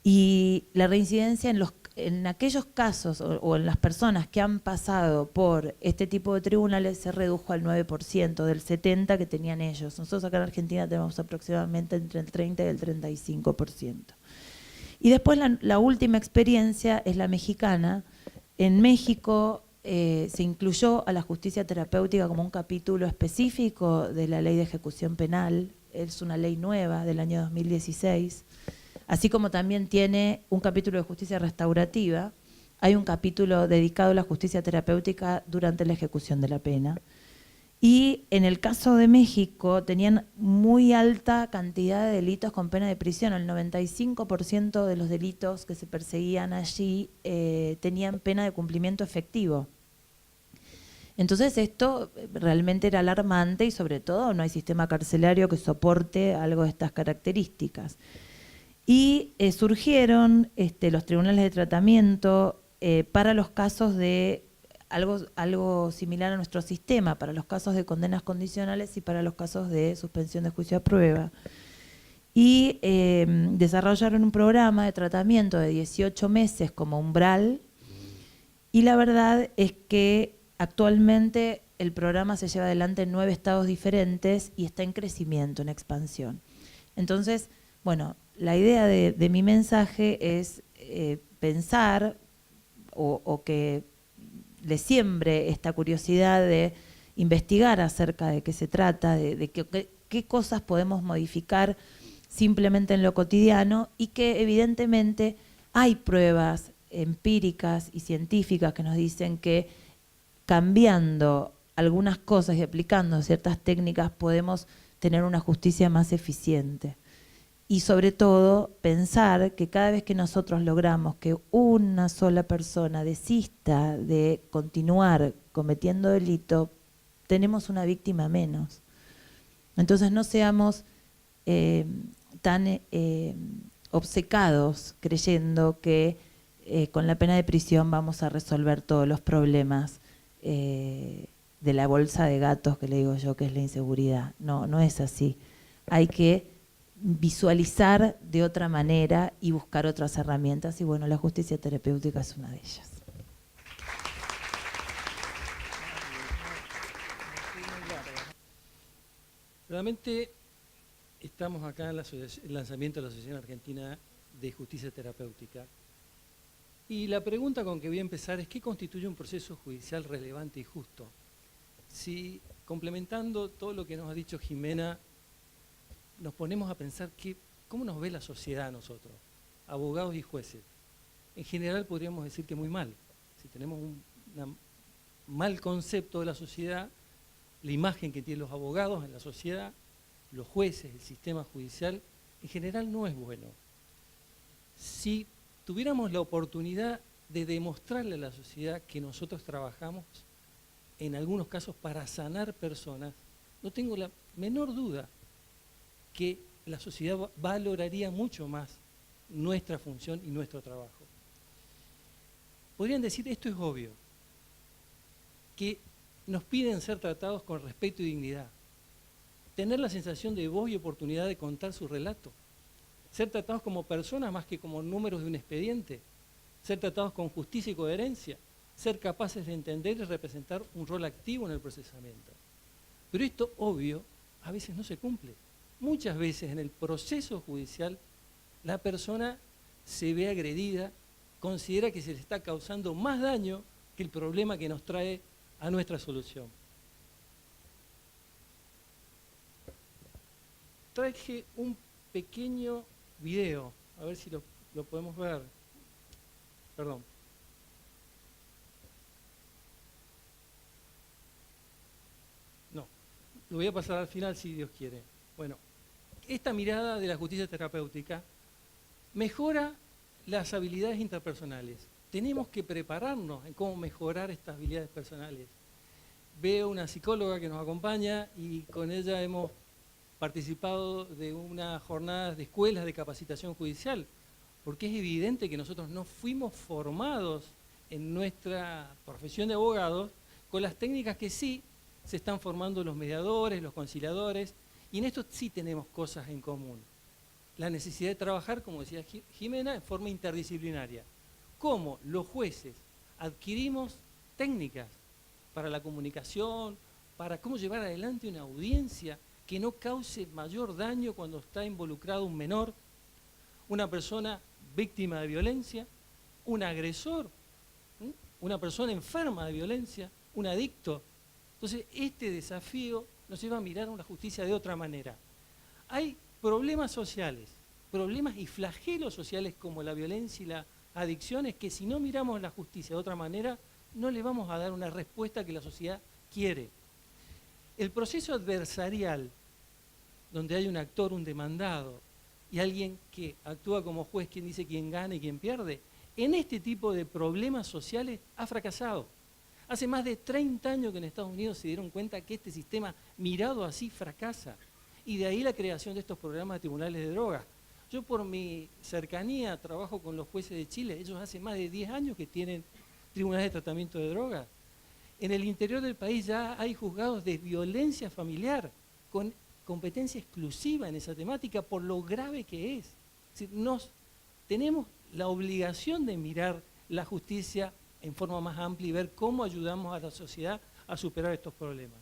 y la reincidencia en aquellos casos o en las personas que han pasado por este tipo de tribunales se redujo al 9% del 70% que tenían ellos. Nosotros acá en Argentina tenemos aproximadamente entre el 30 y el 35%. Y después la última experiencia es la mexicana. En México se incluyó a la justicia terapéutica como un capítulo específico de la Ley de Ejecución Penal. Es una ley nueva del año 2016. Así como también tiene un capítulo de justicia restaurativa, hay un capítulo dedicado a la justicia terapéutica durante la ejecución de la pena. Y en el caso de México tenían muy alta cantidad de delitos con pena de prisión. El 95% de los delitos que se perseguían allí tenían pena de cumplimiento efectivo. Entonces esto realmente era alarmante y sobre todo no hay sistema carcelario que soporte algo de estas características. Y surgieron los tribunales de tratamiento para los casos de algo similar a nuestro sistema, para los casos de condenas condicionales y para los casos de suspensión de juicio a prueba. Y desarrollaron un programa de tratamiento de 18 meses como umbral, y la verdad es que actualmente el programa se lleva adelante en 9 estados diferentes y está en crecimiento, en expansión. Entonces, bueno, la idea de mi mensaje es pensar o que le siembre esta curiosidad de investigar acerca de qué se trata, de qué cosas podemos modificar simplemente en lo cotidiano, y que evidentemente hay pruebas empíricas y científicas que nos dicen que cambiando algunas cosas y aplicando ciertas técnicas podemos tener una justicia más eficiente. Y sobre todo pensar que cada vez que nosotros logramos que una sola persona desista de continuar cometiendo delito, tenemos una víctima menos. Entonces no seamos tan obcecados creyendo que con la pena de prisión vamos a resolver todos los problemas de la bolsa de gatos que le digo yo, que es la inseguridad. No, no es así. Hay que visualizar de otra manera y buscar otras herramientas, y bueno, la justicia terapéutica es una de ellas. Realmente estamos acá en el lanzamiento de la Asociación Argentina de Justicia Terapéutica, y la pregunta con que voy a empezar es: ¿qué constituye un proceso judicial relevante y justo? Si, complementando todo lo que nos ha dicho Jimena, nos ponemos a pensar cómo nos ve la sociedad a nosotros, abogados y jueces. En general podríamos decir que muy mal. Si tenemos un mal concepto de la sociedad, la imagen que tienen los abogados en la sociedad, los jueces, el sistema judicial, en general no es bueno. Si tuviéramos la oportunidad de demostrarle a la sociedad que nosotros trabajamos, en algunos casos, para sanar personas, no tengo la menor duda que la sociedad valoraría mucho más nuestra función y nuestro trabajo. Podrían decir, esto es obvio, que nos piden ser tratados con respeto y dignidad, tener la sensación de voz y oportunidad de contar su relato, ser tratados como personas más que como números de un expediente, ser tratados con justicia y coherencia, ser capaces de entender y representar un rol activo en el procesamiento. Pero esto, obvio, a veces no se cumple. Muchas veces en el proceso judicial la persona se ve agredida, considera que se le está causando más daño que el problema que nos trae a nuestra solución. Traje un pequeño video, a ver si lo podemos ver. Perdón. No, lo voy a pasar al final si Dios quiere. Bueno, esta mirada de la justicia terapéutica mejora las habilidades interpersonales. Tenemos que prepararnos en cómo mejorar estas habilidades personales. Veo una psicóloga que nos acompaña y con ella hemos participado de una jornada de escuelas de capacitación judicial, porque es evidente que nosotros no fuimos formados en nuestra profesión de abogados con las técnicas que sí se están formando los mediadores, los conciliadores, y en esto sí tenemos cosas en común. La necesidad de trabajar, como decía Jimena, en forma interdisciplinaria. Cómo los jueces adquirimos técnicas para la comunicación, para cómo llevar adelante una audiencia que no cause mayor daño cuando está involucrado un menor, una persona víctima de violencia, un agresor, una persona enferma de violencia, un adicto. Entonces, este desafío nos lleva a mirar a la justicia de otra manera. Hay problemas sociales, problemas y flagelos sociales como la violencia y la adicción, es que si no miramos la justicia de otra manera, no le vamos a dar una respuesta que la sociedad quiere. El proceso adversarial, donde hay un actor, un demandado, y alguien que actúa como juez, quien dice quién gana y quién pierde, en este tipo de problemas sociales ha fracasado. Hace más de 30 años que en Estados Unidos se dieron cuenta que este sistema mirado así fracasa. Y de ahí la creación de estos programas de tribunales de drogas. Yo por mi cercanía trabajo con los jueces de Chile, ellos hace más de 10 años que tienen tribunales de tratamiento de drogas. En el interior del país ya hay juzgados de violencia familiar con competencia exclusiva en esa temática por lo grave que es. Es decir, tenemos la obligación de mirar la justicia en forma más amplia y ver cómo ayudamos a la sociedad a superar estos problemas.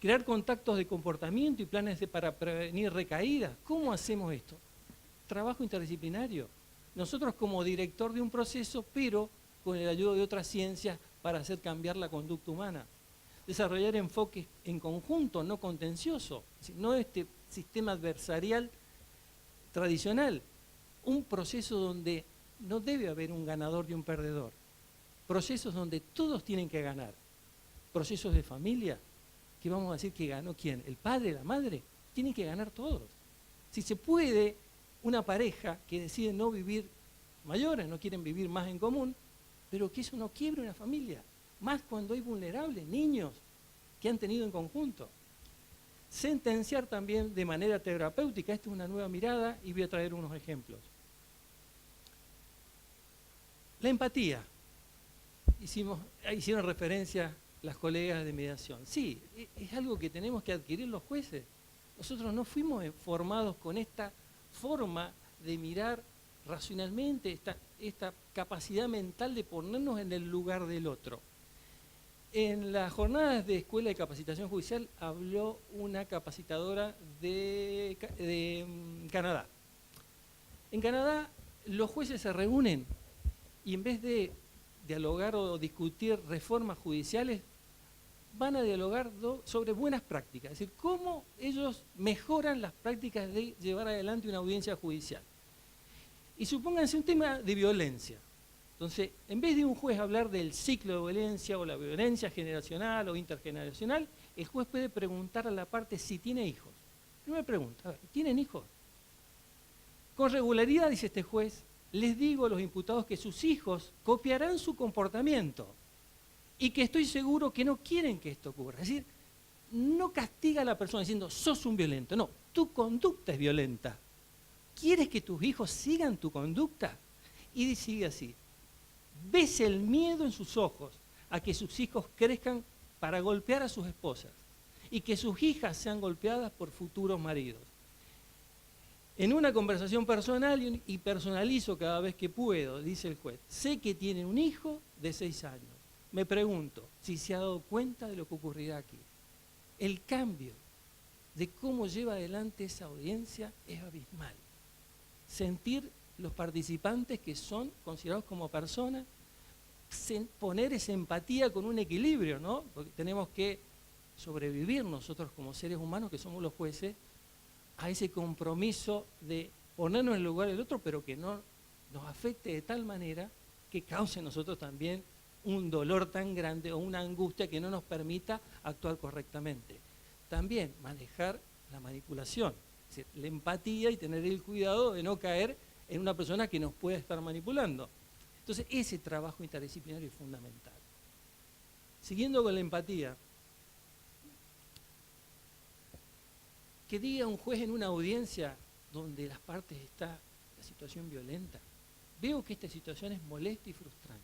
Crear contactos de comportamiento y planes para prevenir recaídas. ¿Cómo hacemos esto? Trabajo interdisciplinario. Nosotros como director de un proceso, pero con el ayuda de otras ciencias para hacer cambiar la conducta humana. Desarrollar enfoques en conjunto, no contencioso, no este sistema adversarial tradicional. Un proceso donde no debe haber un ganador y un perdedor. Procesos donde todos tienen que ganar. Procesos de familia, que vamos a decir que ganó quién, el padre, la madre, tienen que ganar todos. Si se puede, una pareja que decide no vivir mayores, no quieren vivir más en común, pero que eso no quiebre una familia, más cuando hay vulnerables, niños que han tenido en conjunto. Sentenciar también de manera terapéutica, esta es una nueva mirada y voy a traer unos ejemplos. La empatía, hicieron referencia las colegas de mediación. Sí, es algo que tenemos que adquirir los jueces. Nosotros no fuimos formados con esta forma de mirar racionalmente, esta capacidad mental de ponernos en el lugar del otro. En las jornadas de Escuela de Capacitación Judicial habló una capacitadora de Canadá. En Canadá los jueces se reúnen y en vez de dialogar o discutir reformas judiciales, van a dialogar sobre buenas prácticas, es decir, cómo ellos mejoran las prácticas de llevar adelante una audiencia judicial. Y supónganse un tema de violencia. Entonces, en vez de un juez hablar del ciclo de violencia o la violencia generacional o intergeneracional, el juez puede preguntar a la parte si tiene hijos. Primera pregunta, a ver, ¿tienen hijos? Con regularidad, dice este juez, les digo a los imputados que sus hijos copiarán su comportamiento y que estoy seguro que no quieren que esto ocurra. Es decir, no castiga a la persona diciendo, sos un violento. No, tu conducta es violenta. ¿Quieres que tus hijos sigan tu conducta? Y sigue así. Ves el miedo en sus ojos a que sus hijos crezcan para golpear a sus esposas y que sus hijas sean golpeadas por futuros maridos. En una conversación personal, y personalizo cada vez que puedo, dice el juez, sé que tiene un hijo de 6 años. Me pregunto si se ha dado cuenta de lo que ocurrirá aquí. El cambio de cómo lleva adelante esa audiencia es abismal. Sentir los participantes que son considerados como personas, poner esa empatía con un equilibrio, ¿no? Porque tenemos que sobrevivir nosotros como seres humanos, que somos los jueces, a ese compromiso de ponernos en el lugar del otro, pero que no nos afecte de tal manera que cause en nosotros también un dolor tan grande o una angustia que no nos permita actuar correctamente. También manejar la manipulación, es decir, la empatía y tener el cuidado de no caer en una persona que nos pueda estar manipulando. Entonces, ese trabajo interdisciplinario es fundamental. Siguiendo con la empatía, que diga un juez en una audiencia donde las partes está la situación violenta, veo que esta situación es molesta y frustrante,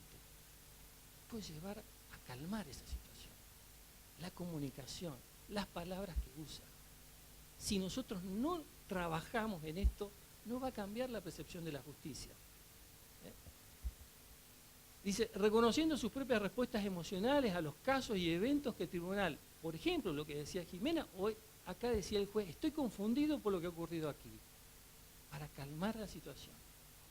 puede llevar a calmar esa situación. La comunicación, las palabras que usa. Si nosotros no trabajamos en esto, no va a cambiar la percepción de la justicia. Dice, reconociendo sus propias respuestas emocionales a los casos y eventos que el tribunal, por ejemplo, lo que decía Jimena, hoy acá decía el juez, estoy confundido por lo que ha ocurrido aquí, para calmar la situación.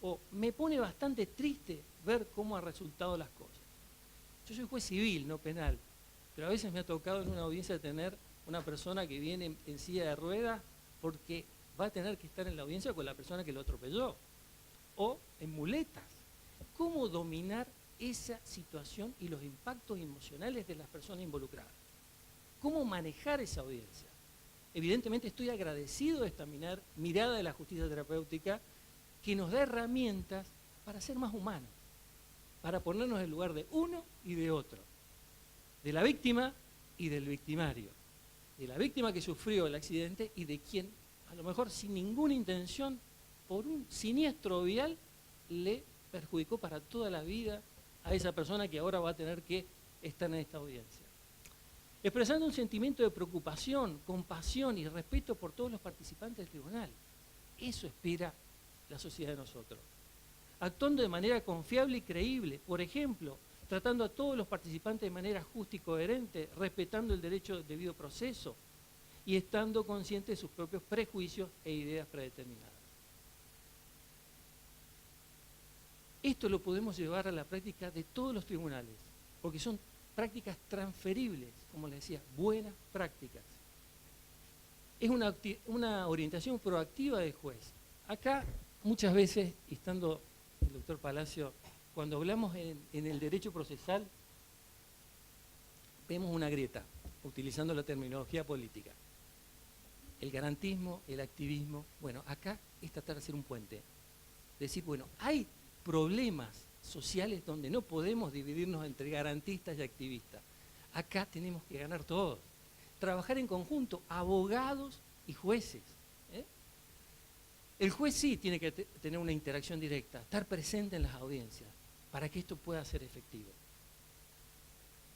O me pone bastante triste ver cómo han resultado las cosas. Yo soy juez civil, no penal, pero a veces me ha tocado en una audiencia tener una persona que viene en silla de ruedas porque va a tener que estar en la audiencia con la persona que lo atropelló, o en muletas. ¿Cómo dominar esa situación y los impactos emocionales de las personas involucradas? ¿Cómo manejar esa audiencia? Evidentemente estoy agradecido de esta mirada de la justicia terapéutica que nos da herramientas para ser más humanos, para ponernos en el lugar de uno y de otro, de la víctima y del victimario, de la víctima que sufrió el accidente y de quien, a lo mejor sin ninguna intención, por un siniestro vial, le perjudicó para toda la vida a esa persona que ahora va a tener que estar en esta audiencia. Expresando un sentimiento de preocupación, compasión y respeto por todos los participantes del tribunal. Eso espera la sociedad de nosotros. Actuando de manera confiable y creíble, por ejemplo, tratando a todos los participantes de manera justa y coherente, respetando el derecho al debido proceso y estando consciente de sus propios prejuicios e ideas predeterminadas. Esto lo podemos llevar a la práctica de todos los tribunales, porque son prácticas transferibles, como les decía, buenas prácticas. Es una orientación proactiva del juez. Acá, muchas veces, estando el doctor Palacio, cuando hablamos en el derecho procesal, vemos una grieta, utilizando la terminología política. El garantismo, el activismo, bueno, acá es tratar de hacer un puente. Decir, bueno, hay problemas sociales donde no podemos dividirnos entre garantistas y activistas. Acá tenemos que ganar todos. Trabajar en conjunto, abogados y jueces. El juez sí tiene que tener una interacción directa, estar presente en las audiencias, para que esto pueda ser efectivo.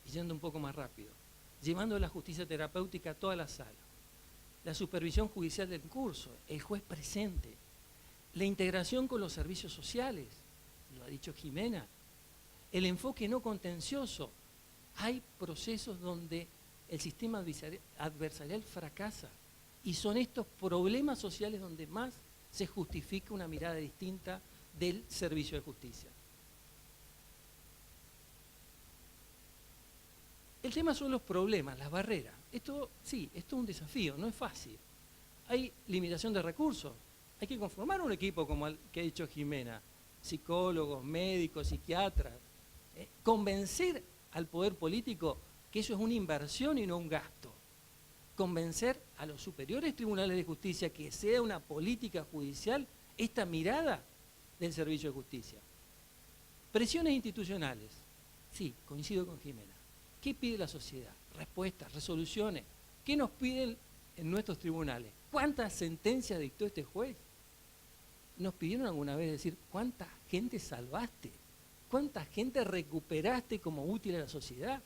Y yendo un poco más rápido, llevando la justicia terapéutica a toda la sala, la supervisión judicial del curso, el juez presente, la integración con los servicios sociales, lo ha dicho Jimena, el enfoque no contencioso. Hay procesos donde el sistema adversarial fracasa y son estos problemas sociales donde más se justifica una mirada distinta del servicio de justicia. El tema son los problemas, las barreras. Esto sí, esto es un desafío, no es fácil. Hay limitación de recursos. Hay que conformar un equipo como el que ha dicho Jimena, psicólogos, médicos, psiquiatras. Convencer al poder político que eso es una inversión y no un gasto. Convencer a los superiores tribunales de justicia que sea una política judicial esta mirada del servicio de justicia. Presiones institucionales. Sí, coincido con Jimena. ¿Qué pide la sociedad? Respuestas, resoluciones. ¿Qué nos piden en nuestros tribunales? ¿Cuántas sentencias dictó este juez? ¿Nos pidieron alguna vez decir cuánta gente salvaste? ¿Cuánta gente recuperaste como útil a la sociedad?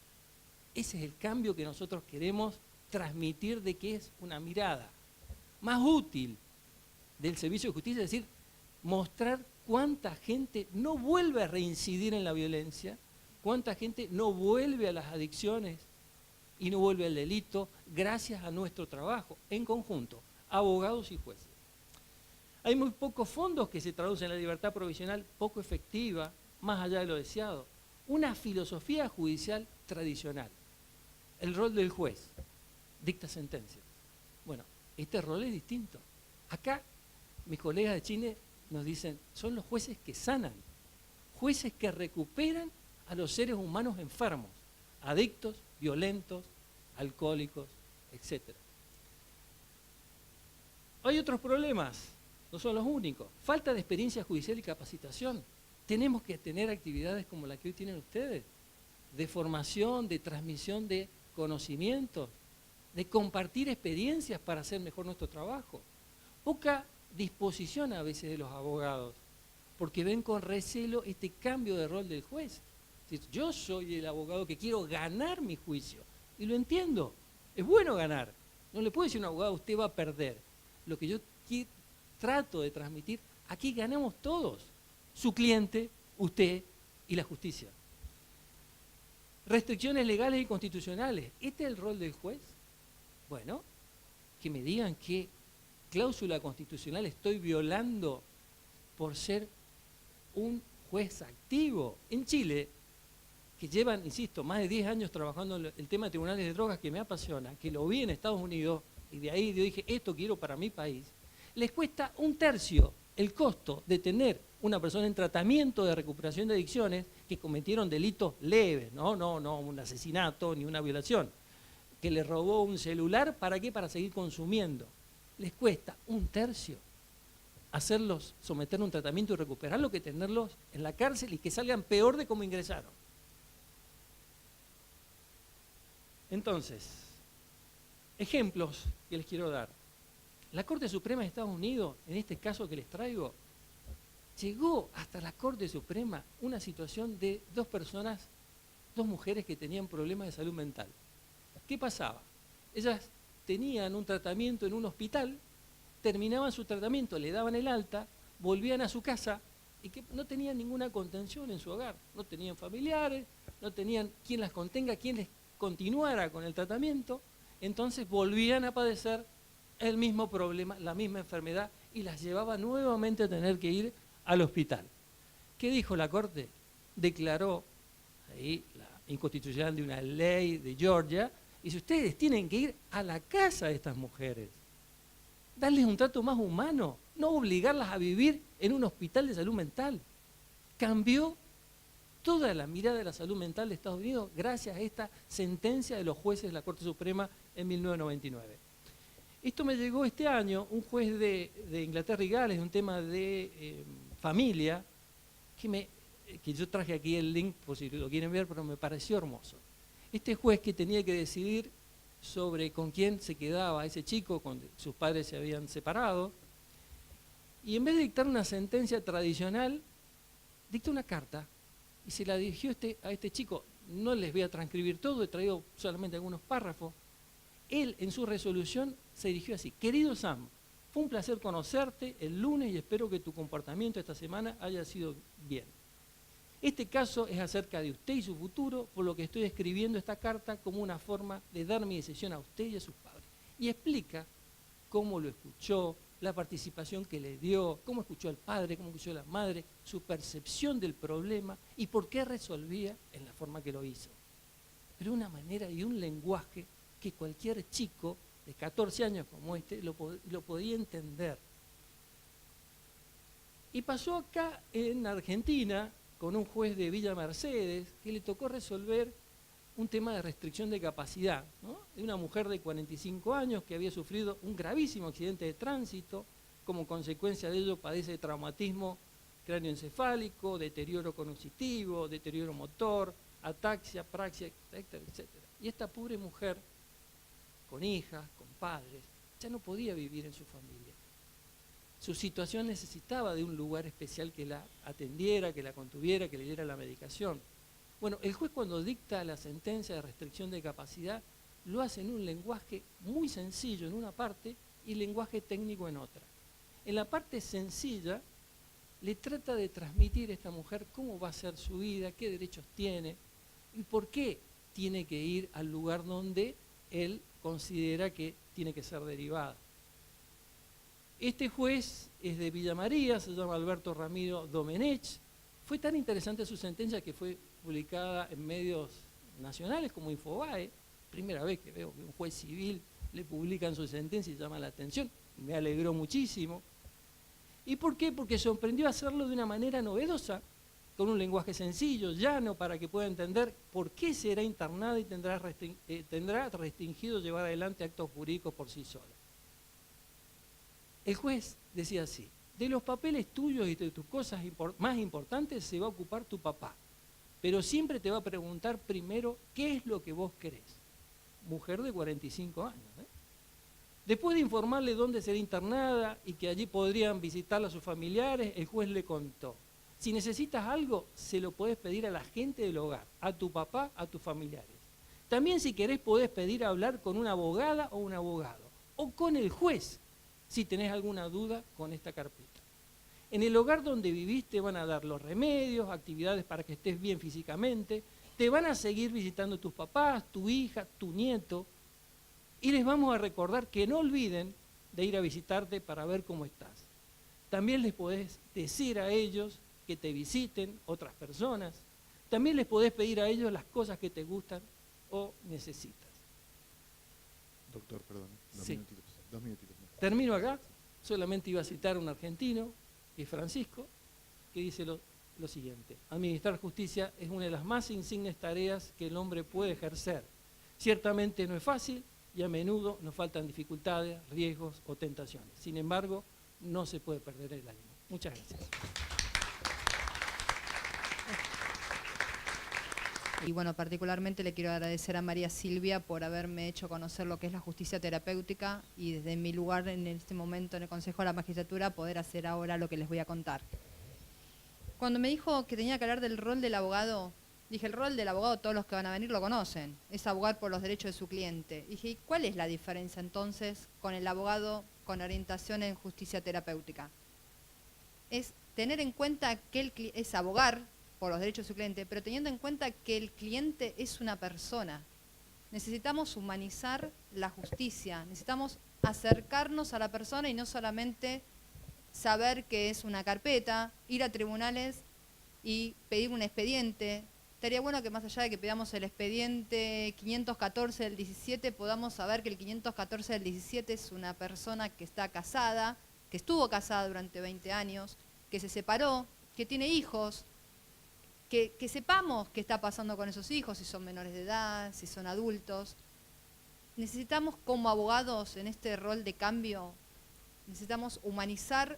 Ese es el cambio que nosotros queremos transmitir, de que es una mirada más útil del servicio de justicia, es decir, mostrar cuánta gente no vuelve a reincidir en la violencia, cuánta gente no vuelve a las adicciones y no vuelve al delito gracias a nuestro trabajo en conjunto, abogados y jueces. Hay muy pocos fondos que se traducen en la libertad provisional poco efectiva, más allá de lo deseado. Una filosofía judicial tradicional. El rol del juez dicta sentencias. Bueno, este rol es distinto. Acá, mis colegas de Chile nos dicen, son los jueces que sanan, jueces que recuperan a los seres humanos enfermos, adictos, violentos, alcohólicos, etc. Hay otros problemas, no son los únicos. Falta de experiencia judicial y capacitación. Tenemos que tener actividades como la que hoy tienen ustedes, de formación, de transmisión de conocimientos, de compartir experiencias para hacer mejor nuestro trabajo. Poca disposición a veces de los abogados, porque ven con recelo este cambio de rol del juez. Yo soy el abogado que quiero ganar mi juicio, y lo entiendo, es bueno ganar. No le puedo decir a un abogado, usted va a perder. Lo que yo trato de transmitir, aquí ganamos todos, su cliente, usted y la justicia. Restricciones legales y constitucionales, ¿este es el rol del juez? Bueno, que me digan qué cláusula constitucional estoy violando por ser un juez activo. En Chile, que llevan, insisto, más de 10 años trabajando en el tema de tribunales de drogas, que me apasiona, que lo vi en Estados Unidos, y de ahí yo dije, esto quiero para mi país, les cuesta 1/3 el costo de tener una persona en tratamiento de recuperación de adicciones que cometieron delitos leves, no un asesinato ni una violación, que le robó un celular, ¿para qué? Para seguir consumiendo. Les cuesta 1/3 hacerlos someter a un tratamiento y recuperarlo que tenerlos en la cárcel y que salgan peor de cómo ingresaron. Entonces, ejemplos que les quiero dar. La Corte Suprema de Estados Unidos, en este caso que les traigo, llegó hasta la Corte Suprema una situación de dos mujeres que tenían problemas de salud mental. ¿Qué pasaba? Ellas tenían un tratamiento en un hospital, terminaban su tratamiento, le daban el alta, volvían a su casa y que no tenían ninguna contención en su hogar. No tenían familiares, no tenían quien las contenga, quien les continuara con el tratamiento. Entonces volvían a padecer el mismo problema, la misma enfermedad, y las llevaba nuevamente a tener que ir al hospital. ¿Qué dijo la Corte? Declaró ahí la inconstitucionalidad de una ley de Georgia, y si ustedes tienen que ir a la casa de estas mujeres, darles un trato más humano, no obligarlas a vivir en un hospital de salud mental. Cambió toda la mirada de la salud mental de Estados Unidos gracias a esta sentencia de los jueces de la Corte Suprema en 1999. Esto me llegó este año, un juez de Inglaterra y Gales, un tema de familia, que yo traje aquí el link por si lo quieren ver, pero me pareció hermoso. Este juez que tenía que decidir sobre con quién se quedaba ese chico, cuando sus padres se habían separado, y en vez de dictar una sentencia tradicional, dictó una carta y se la dirigió a este chico. No les voy a transcribir todo, he traído solamente algunos párrafos. Él, en su resolución, se dirigió así: querido Sam, fue un placer conocerte el lunes y espero que tu comportamiento esta semana haya sido bien. Este caso es acerca de usted y su futuro, por lo que estoy escribiendo esta carta como una forma de dar mi decisión a usted y a sus padres. Y explica cómo lo escuchó, la participación que le dio, cómo escuchó al padre, cómo escuchó a la madre, su percepción del problema y por qué resolvía en la forma que lo hizo. Pero de una manera y un lenguaje que cualquier chico de 14 años como este lo podía entender. Y pasó acá en Argentina con un juez de Villa Mercedes que le tocó resolver un tema de restricción de capacidad, ¿no? De una mujer de 45 años que había sufrido un gravísimo accidente de tránsito, como consecuencia de ello padece de traumatismo cráneoencefálico, deterioro cognitivo, deterioro motor, ataxia, praxia, etcétera, etcétera. Y esta pobre mujer con hijas, con padres, ya no podía vivir en su familia. Su situación necesitaba de un lugar especial que la atendiera, que la contuviera, que le diera la medicación. Bueno, el juez cuando dicta la sentencia de restricción de capacidad lo hace en un lenguaje muy sencillo en una parte y lenguaje técnico en otra. En la parte sencilla le trata de transmitir a esta mujer cómo va a ser su vida, qué derechos tiene y por qué tiene que ir al lugar donde él considera que tiene que ser derivada. Este juez es de Villa María, se llama Alberto Ramiro Domenech. Fue tan interesante su sentencia que fue publicada en medios nacionales como Infobae. Primera vez que veo que un juez civil le publican su sentencia y llama la atención. Me alegró muchísimo. ¿Y por qué? Porque sorprendió hacerlo de una manera novedosa, con un lenguaje sencillo, llano, para que pueda entender por qué será internada y tendrá restringido llevar adelante actos jurídicos por sí sola. El juez decía así: de los papeles tuyos y de tus cosas más importantes se va a ocupar tu papá, pero siempre te va a preguntar primero qué es lo que vos querés. Mujer de 45 años. Después de informarle dónde será internada y que allí podrían visitarla a sus familiares, el juez le contó: si necesitas algo, se lo podés pedir a la gente del hogar, a tu papá, a tus familiares. También si querés podés pedir hablar con una abogada o un abogado, o con el juez, si tenés alguna duda con esta carpeta. En el hogar donde vivís te van a dar los remedios, actividades para que estés bien físicamente, te van a seguir visitando tus papás, tu hija, tu nieto, y les vamos a recordar que no olviden de ir a visitarte para ver cómo estás. También les podés decir a ellos que te visiten otras personas. También les podés pedir a ellos las cosas que te gustan o necesitas. Doctor, perdón, Sí. Dos minutitos. Termino acá, solamente iba a citar a un argentino, que es Francisco, que dice lo siguiente: administrar justicia es una de las más insignes tareas que el hombre puede ejercer. Ciertamente no es fácil y a menudo nos faltan dificultades, riesgos o tentaciones. Sin embargo, no se puede perder el ánimo. Muchas gracias. Y bueno, particularmente le quiero agradecer a María Silvia por haberme hecho conocer lo que es la justicia terapéutica y desde mi lugar en este momento en el Consejo de la Magistratura poder hacer ahora lo que les voy a contar. Cuando me dijo que tenía que hablar del rol del abogado, dije, el rol del abogado todos los que van a venir lo conocen, es abogar por los derechos de su cliente. Dije, ¿y cuál es la diferencia entonces con el abogado con orientación en justicia terapéutica? Es tener en cuenta que es abogar por los derechos de su cliente, pero teniendo en cuenta que el cliente es una persona. Necesitamos humanizar la justicia, necesitamos acercarnos a la persona y no solamente saber que es una carpeta, ir a tribunales y pedir un expediente. Estaría bueno que más allá de que pidamos el expediente 514 del 17, podamos saber que el 514 del 17 es una persona que está casada, que estuvo casada durante 20 años, que se separó, que tiene hijos, que sepamos qué está pasando con esos hijos, si son menores de edad, si son adultos. Necesitamos como abogados en este rol de cambio, necesitamos humanizar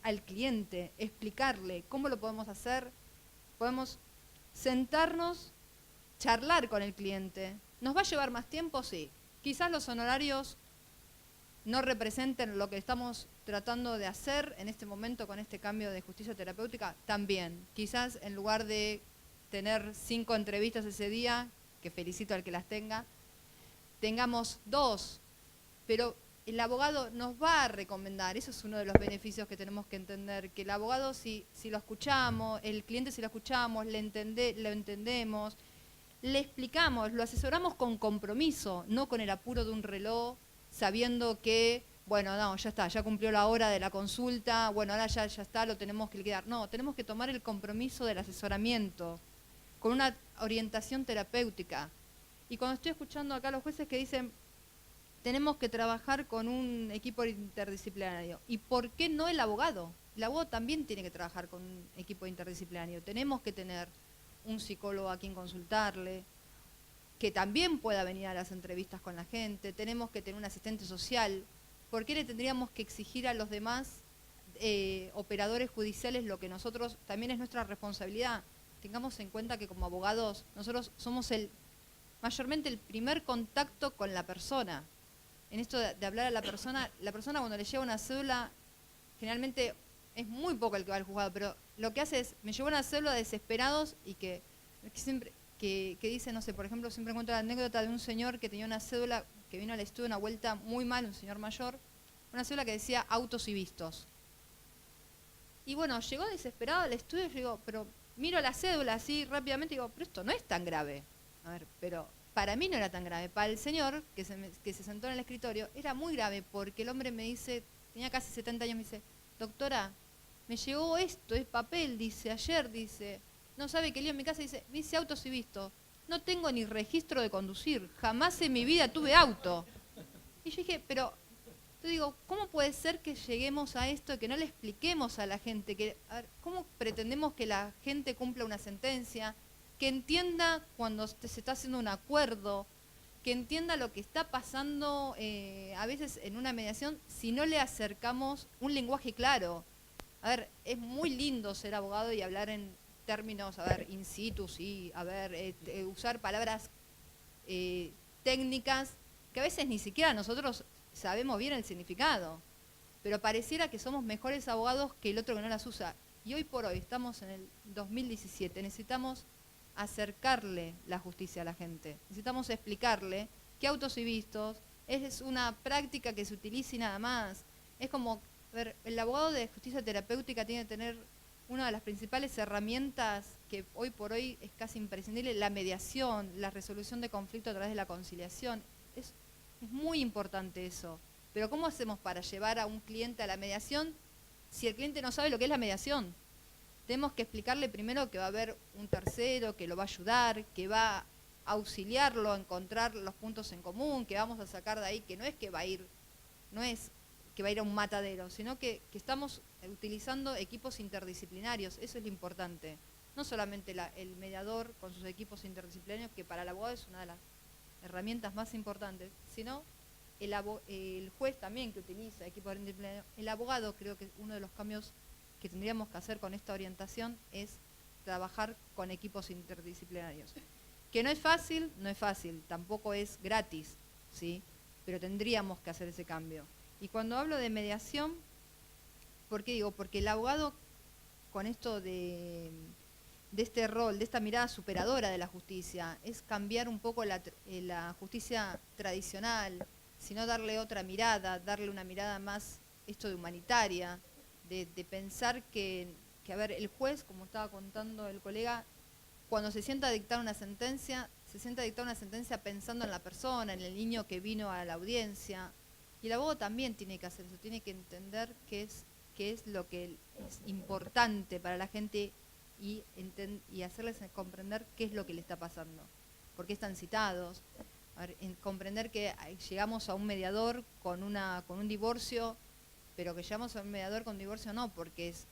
al cliente, explicarle cómo lo podemos hacer. Podemos sentarnos, charlar con el cliente. ¿Nos va a llevar más tiempo? Sí. Quizás los honorarios no representen lo que estamos tratando de hacer en este momento con este cambio de justicia terapéutica, también. Quizás en lugar de tener 5 entrevistas ese día, que felicito al que las tenga, tengamos 2, pero el abogado nos va a recomendar. Eso es uno de los beneficios que tenemos que entender, que el abogado si lo escuchamos, el cliente si lo escuchamos, lo entendemos, le explicamos, lo asesoramos con compromiso, no con el apuro de un reloj, sabiendo que, bueno, no, ya está, ya cumplió la hora de la consulta, bueno, ahora ya está, lo tenemos que liquidar. No, tenemos que tomar el compromiso del asesoramiento, con una orientación terapéutica. Y cuando estoy escuchando acá a los jueces que dicen, tenemos que trabajar con un equipo interdisciplinario. ¿Y por qué no el abogado? El abogado también tiene que trabajar con un equipo interdisciplinario. Tenemos que tener un psicólogo a quien consultarle, que también pueda venir a las entrevistas con la gente. Tenemos que tener un asistente social. ¿Por qué le tendríamos que exigir a los demás operadores judiciales lo que nosotros, también es nuestra responsabilidad? Tengamos en cuenta que como abogados nosotros somos mayormente el primer contacto con la persona. en esto de hablar a la persona cuando le llega una cédula, generalmente es muy poco el que va al juzgado, pero lo que hace es, me llegó una cédula de desesperados y que siempre, que dice, no sé, por ejemplo, siempre cuento la anécdota de un señor que tenía una cédula, que vino al estudio una vuelta muy mal, un señor mayor, una cédula que decía autos y vistos. Y bueno, llegó desesperado al estudio y yo digo, pero miro la cédula así rápidamente y digo, pero esto no es tan grave. A ver, pero para mí no era tan grave. Para el señor que se sentó en el escritorio era muy grave porque el hombre me dice, tenía casi 70 años, me dice, doctora, me llegó esto, es papel, dice, ayer, dice, no sabe qué lío en mi casa, dice, me dice autos y vistos. No tengo ni registro de conducir, jamás en mi vida tuve auto. Y yo dije, pero, yo digo, ¿cómo puede ser que lleguemos a esto, que no le expliquemos a la gente? A ver, ¿cómo pretendemos que la gente cumpla una sentencia? Que entienda cuando se está haciendo un acuerdo, que entienda lo que está pasando a veces en una mediación si no le acercamos un lenguaje claro. A ver, es muy lindo ser abogado y hablar en términos, a ver, in situ, sí, a ver, usar palabras técnicas que a veces ni siquiera nosotros sabemos bien el significado, pero pareciera que somos mejores abogados que el otro que no las usa. Y hoy por hoy, estamos en el 2017, necesitamos acercarle la justicia a la gente. Necesitamos explicarle que autos y vistos es una práctica que se utiliza y nada más. Es como, a ver, el abogado de justicia terapéutica tiene que tener una de las principales herramientas que hoy por hoy es casi imprescindible, la mediación, la resolución de conflictos a través de la conciliación. Es muy importante eso. Pero ¿cómo hacemos para llevar a un cliente a la mediación si el cliente no sabe lo que es la mediación? Tenemos que explicarle primero que va a haber un tercero que lo va a ayudar, que va a auxiliarlo a encontrar los puntos en común, que vamos a sacar de ahí, que no es que va a ir, no es que va a ir a un matadero, sino que estamos utilizando equipos interdisciplinarios, eso es lo importante. No solamente el mediador con sus equipos interdisciplinarios, que para el abogado es una de las herramientas más importantes, sino el juez también que utiliza equipos interdisciplinarios. El abogado, creo que uno de los cambios que tendríamos que hacer con esta orientación es trabajar con equipos interdisciplinarios. Que no es fácil, tampoco es gratis, ¿sí? Pero tendríamos que hacer ese cambio. Y cuando hablo de mediación, ¿por qué digo? Porque el abogado, con esto de este rol, de esta mirada superadora de la justicia, es cambiar un poco la justicia tradicional, sino darle otra mirada, darle una mirada más, esto de humanitaria, de pensar que, a ver, el juez, como estaba contando el colega, cuando se sienta a dictar una sentencia, se sienta a dictar una sentencia pensando en la persona, en el niño que vino a la audiencia. Y el abogado también tiene que hacer eso, tiene que entender qué es lo que es importante para la gente y hacerles comprender qué es lo que le está pasando, por qué están citados. A ver, comprender que llegamos a un mediador con un divorcio, pero que llegamos a un mediador con divorcio no porque es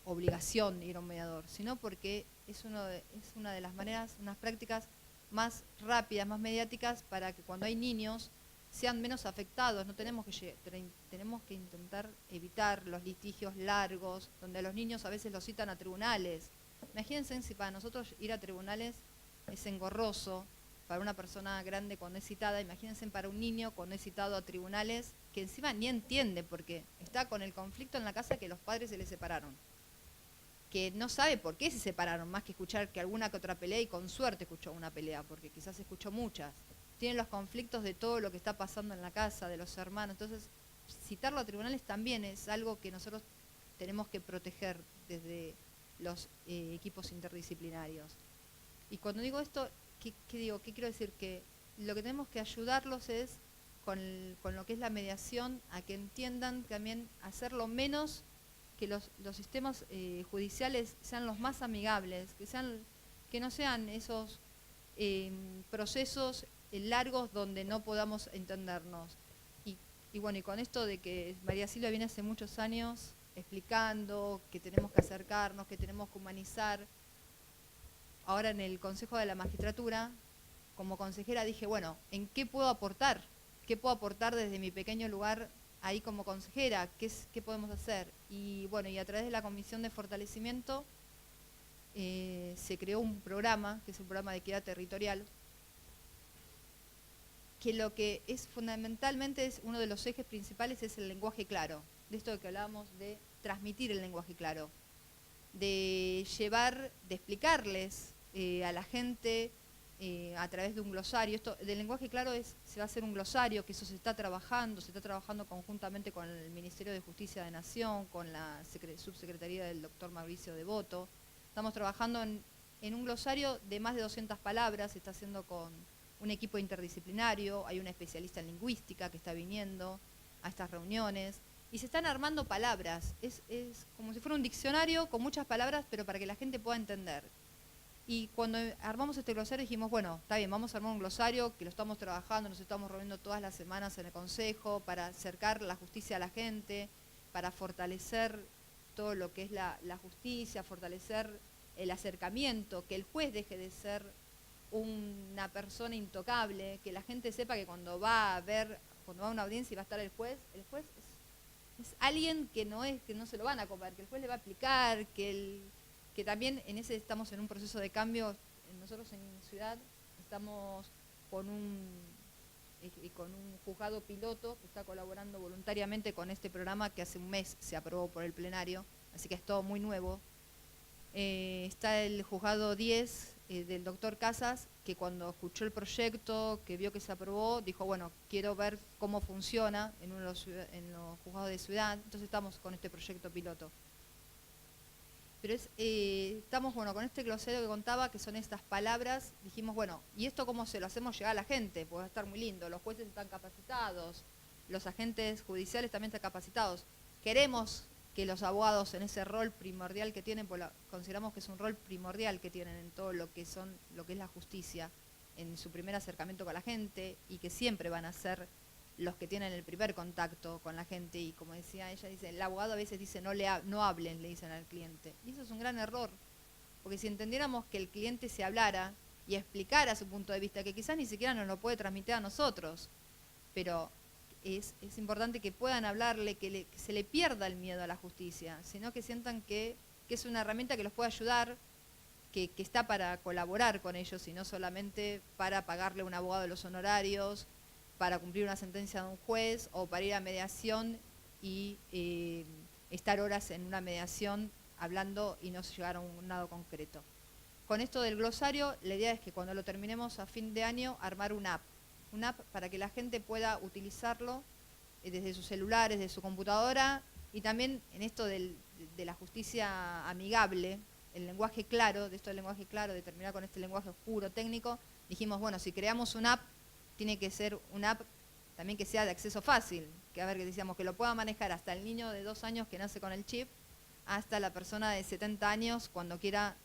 obligación ir a un mediador, sino porque es una de las maneras, unas prácticas más rápidas, más mediáticas, para que cuando hay niños sean menos afectados. No tenemos que intentar evitar los litigios largos, donde a los niños a veces los citan a tribunales. Imagínense si para nosotros ir a tribunales es engorroso, para una persona grande cuando es citada, imagínense para un niño cuando es citado a tribunales, que encima ni entiende porque está con el conflicto en la casa que los padres se le separaron, que no sabe por qué se separaron, más que escuchar que alguna que otra pelea, y con suerte escuchó una pelea, porque quizás escuchó muchas. Tienen los conflictos de todo lo que está pasando en la casa, de los hermanos. Entonces, citarlo a tribunales también es algo que nosotros tenemos que proteger desde los equipos interdisciplinarios. Y cuando digo esto, ¿qué digo? ¿Qué quiero decir? Que lo que tenemos que ayudarlos es, con lo que es la mediación, a que entiendan también hacerlo menos, que los sistemas judiciales sean los más amigables, que no sean esos procesos largos donde no podamos entendernos. Y bueno, y con esto de que María Silvia viene hace muchos años explicando que tenemos que acercarnos, que tenemos que humanizar. Ahora en el Consejo de la Magistratura, como consejera, dije, bueno, ¿en qué puedo aportar? ¿Qué puedo aportar desde mi pequeño lugar ahí como consejera? ¿Qué podemos hacer? Y bueno, y a través de la Comisión de Fortalecimiento se creó un programa, que es un programa de equidad territorial, que lo que es fundamentalmente es uno de los ejes principales es el lenguaje claro, de esto de que hablábamos de transmitir el lenguaje claro, de llevar, de explicarles a la gente a través de un glosario. Esto del lenguaje claro se va a hacer un glosario, que eso se está trabajando conjuntamente con el Ministerio de Justicia de Nación, con la subsecretaría del doctor Mauricio Devoto. Estamos trabajando en un glosario de más de 200 palabras, se está haciendo con un equipo interdisciplinario, hay una especialista en lingüística que está viniendo a estas reuniones, y se están armando palabras, es como si fuera un diccionario con muchas palabras, pero para que la gente pueda entender. Y cuando armamos este glosario dijimos, bueno, está bien, vamos a armar un glosario que lo estamos trabajando, nos estamos reuniendo todas las semanas en el Consejo para acercar la justicia a la gente, para fortalecer todo lo que es la justicia, fortalecer el acercamiento, que el juez deje de ser una persona intocable, que la gente sepa que cuando va a una audiencia y va a estar el juez es alguien que no se lo van a comer, que el juez le va a aplicar, que también estamos en un proceso de cambio. Nosotros en Ciudad estamos con un juzgado piloto que está colaborando voluntariamente con este programa que hace un mes se aprobó por el plenario, así que es todo muy nuevo. Está el juzgado 10 del doctor Casas, que cuando escuchó el proyecto, que vio que se aprobó, dijo, bueno, quiero ver cómo funciona en los juzgados de Ciudad, entonces estamos con este proyecto piloto. Pero estamos con este glosario que contaba, que son estas palabras, dijimos, bueno, ¿y esto cómo se lo hacemos llegar a la gente? Pues va a estar muy lindo, los jueces están capacitados, los agentes judiciales también están capacitados. Queremos que los abogados en ese rol primordial que tienen, pues consideramos que es un rol primordial que tienen en todo lo que es la justicia, en su primer acercamiento con la gente, y que siempre van a ser los que tienen el primer contacto con la gente. Y como decía ella, dice, el abogado a veces dice no hablen, le dicen al cliente. Y eso es un gran error, porque si entendiéramos que el cliente se hablara y explicara su punto de vista, que quizás ni siquiera nos lo puede transmitir a nosotros, pero es importante que puedan hablarle, que se le pierda el miedo a la justicia, sino que sientan que es una herramienta que los puede ayudar, que está para colaborar con ellos y no solamente para pagarle a un abogado los honorarios, para cumplir una sentencia de un juez o para ir a mediación y estar horas en una mediación hablando y no llegar a un nada concreto. Con esto del glosario, la idea es que cuando lo terminemos a fin de año, armar una app para que la gente pueda utilizarlo desde sus celulares, desde su computadora, y también en esto de la justicia amigable, el lenguaje claro, de terminar con este lenguaje oscuro, técnico, dijimos, bueno, si creamos una app, tiene que ser una app también que sea de acceso fácil, que decíamos, que lo pueda manejar hasta el niño de 2 años que nace con el chip, hasta la persona de 70 años cuando quiera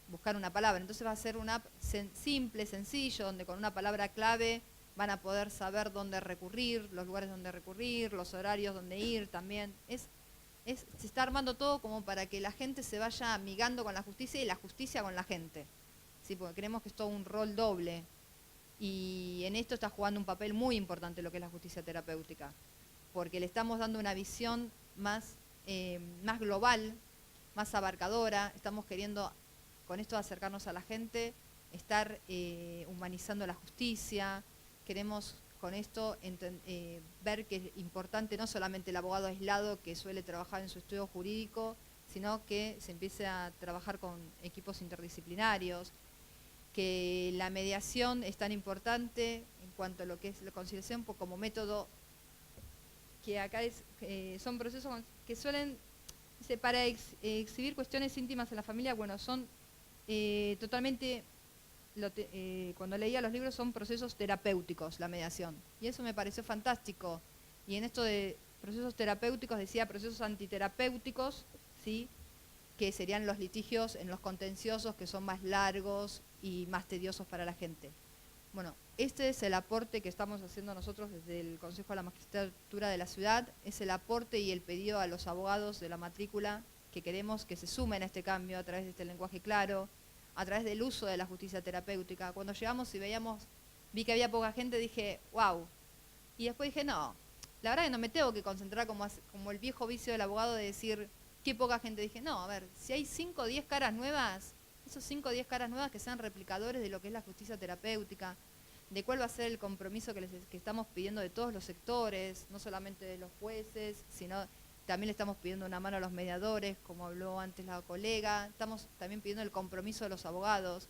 buscar una palabra. Entonces va a ser una app simple, sencillo, donde con una palabra clave van a poder saber dónde recurrir, los lugares donde recurrir, los horarios donde ir también. Se está armando todo como para que la gente se vaya amigando con la justicia y la justicia con la gente. ¿Sí? Porque creemos que es todo un rol doble. Y en esto está jugando un papel muy importante lo que es la justicia terapéutica, porque le estamos dando una visión más global, más abarcadora. Estamos queriendo con esto acercarnos a la gente, estar humanizando la justicia. Queremos con esto ver que es importante no solamente el abogado aislado que suele trabajar en su estudio jurídico, sino que se empiece a trabajar con equipos interdisciplinarios, que la mediación es tan importante en cuanto a lo que es la conciliación como método, que acá son procesos que suelen, para exhibir cuestiones íntimas en la familia, bueno, son totalmente... cuando leía los libros son procesos terapéuticos, la mediación, y eso me pareció fantástico. Y en esto de procesos terapéuticos decía procesos antiterapéuticos, ¿sí?, que serían los litigios en los contenciosos, que son más largos y más tediosos para la gente. Bueno, este es el aporte que estamos haciendo nosotros desde el Consejo de la Magistratura de la Ciudad, es el aporte y el pedido a los abogados de la matrícula que queremos que se sumen a este cambio a través de este lenguaje claro, a través del uso de la justicia terapéutica. Cuando llegamos y vi que había poca gente, dije, wow. Y después dije, no, la verdad que no me tengo que concentrar como el viejo vicio del abogado de decir, qué poca gente. Dije, no, a ver, si hay 5 o 10 caras nuevas, esos 5 o 10 caras nuevas que sean replicadores de lo que es la justicia terapéutica, de cuál va a ser el compromiso que estamos pidiendo de todos los sectores, no solamente de los jueces, sino también le estamos pidiendo una mano a los mediadores, como habló antes la colega, estamos también pidiendo el compromiso de los abogados,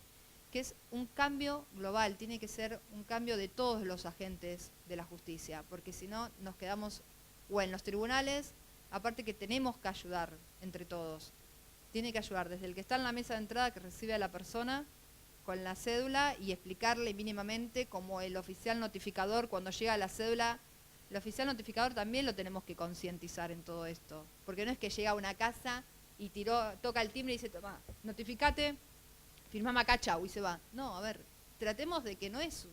que es un cambio global, tiene que ser un cambio de todos los agentes de la justicia, porque si no nos quedamos o en los tribunales, aparte que tenemos que ayudar entre todos, tiene que ayudar desde el que está en la mesa de entrada que recibe a la persona con la cédula y explicarle mínimamente como el oficial notificador cuando llega la cédula, el oficial notificador también lo tenemos que concientizar en todo esto, porque no es que llega a una casa y toca el timbre y dice, toma, notificate, firmame acá, chau, y se va. No, a ver, tratemos de que no es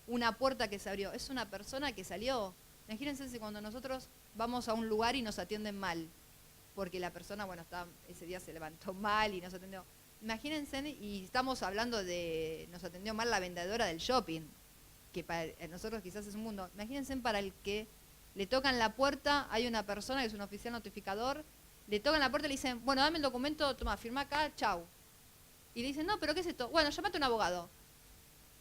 una puerta que se abrió, es una persona que salió. Imagínense si cuando nosotros vamos a un lugar y nos atienden mal, porque la persona, bueno, ese día se levantó mal y nos atendió. Imagínense, y estamos hablando de, nos atendió mal la vendedora del shopping, que para nosotros quizás es un mundo. Imagínense para el que le tocan la puerta, hay una persona que es un oficial notificador, le tocan la puerta y le dicen, bueno, dame el documento, toma, firma acá, chau. Y le dicen, no, pero ¿qué es esto? Bueno, llámate a un abogado.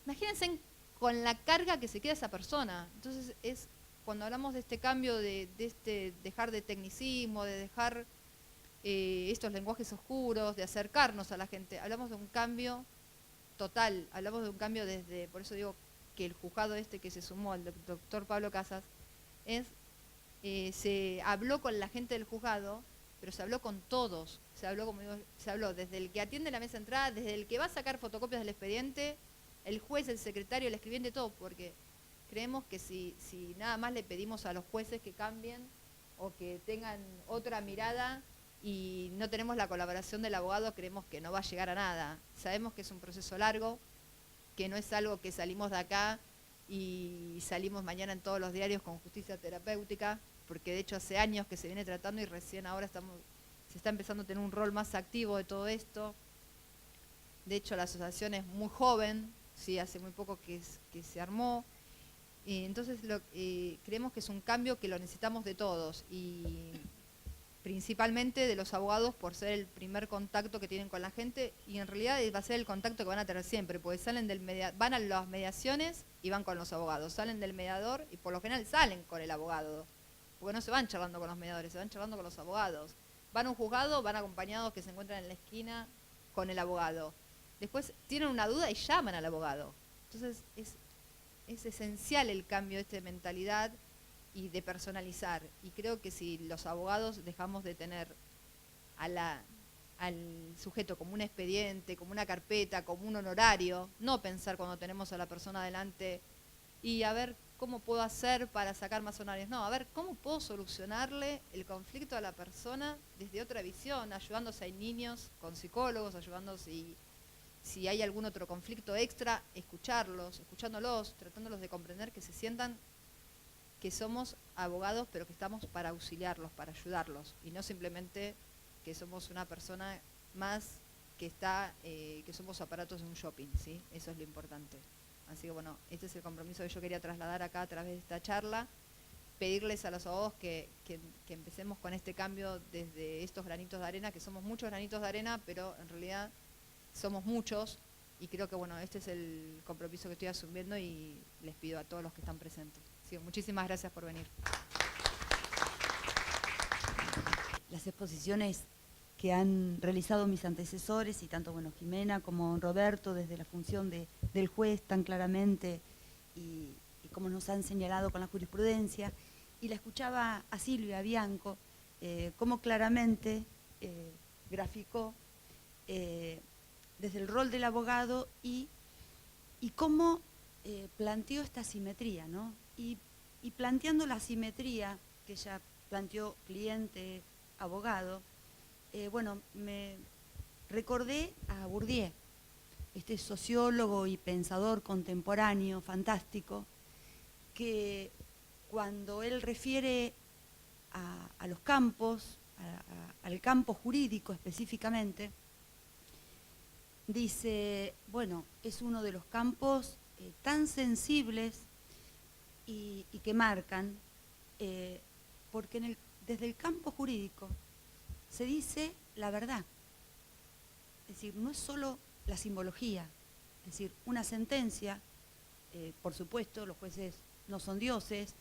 Imagínense con la carga que se queda esa persona. Entonces es cuando hablamos de este cambio, de este dejar de tecnicismo, de dejar estos lenguajes oscuros, de acercarnos a la gente, hablamos de un cambio total, hablamos de un cambio desde, por eso digo que el juzgado que se sumó, el doctor Pablo Casas, se habló con la gente del juzgado, pero se habló con todos, se habló, como digo, se habló desde el que atiende la mesa de entrada, desde el que va a sacar fotocopias del expediente, el juez, el secretario, el escribiente, todo, porque creemos que si nada más le pedimos a los jueces que cambien o que tengan otra mirada y no tenemos la colaboración del abogado, creemos que no va a llegar a nada. Sabemos que es un proceso largo, que no es algo que salimos de acá y salimos mañana en todos los diarios con justicia terapéutica, porque de hecho hace años que se viene tratando y recién ahora se está empezando a tener un rol más activo de todo esto. De hecho la asociación es muy joven, sí, hace muy poco que se armó. Entonces creemos que es un cambio que lo necesitamos de todos y principalmente de los abogados por ser el primer contacto que tienen con la gente y en realidad va a ser el contacto que van a tener siempre, porque van a las mediaciones y van con los abogados, salen del mediador y por lo general salen con el abogado, porque no se van charlando con los mediadores, se van charlando con los abogados. Van a un juzgado, van acompañados que se encuentran en la esquina con el abogado. Después tienen una duda y llaman al abogado. Entonces es esencial el cambio de mentalidad y de personalizar. Y creo que si los abogados dejamos de tener al sujeto como un expediente, como una carpeta, como un honorario, no pensar cuando tenemos a la persona delante y a ver cómo puedo hacer para sacar más honorarios. No, a ver cómo puedo solucionarle el conflicto a la persona desde otra visión, ayudándose a niños con psicólogos, ayudando si hay algún otro conflicto extra, escuchándolos, tratándolos de comprender que se sientan que somos abogados, pero que estamos para auxiliarlos, para ayudarlos, y no simplemente que somos una persona más que somos aparatos de un shopping, ¿sí? Eso es lo importante. Así que bueno, este es el compromiso que yo quería trasladar acá a través de esta charla, pedirles a los abogados que empecemos con este cambio desde estos granitos de arena, que somos muchos granitos de arena, pero en realidad somos muchos, y creo que bueno, este es el compromiso que estoy asumiendo y les pido a todos los que están presentes. Sí, muchísimas gracias por venir. Las exposiciones que han realizado mis antecesores, y tanto bueno Jimena como Roberto, desde la función del juez tan claramente, y como nos han señalado con la jurisprudencia, y la escuchaba a Silvia Bianco, cómo claramente graficó desde el rol del abogado y cómo planteó esta simetría, ¿no? Y planteando la simetría que ella planteó cliente, abogado, bueno, me recordé a Bourdieu, este sociólogo y pensador contemporáneo fantástico, que cuando él refiere a los campos, al campo jurídico específicamente, dice, bueno, es uno de los campos tan sensibles y que marcan, porque desde el campo jurídico se dice la verdad. Es decir, no es solo la simbología, es decir, una sentencia por supuesto, los jueces no son dioses,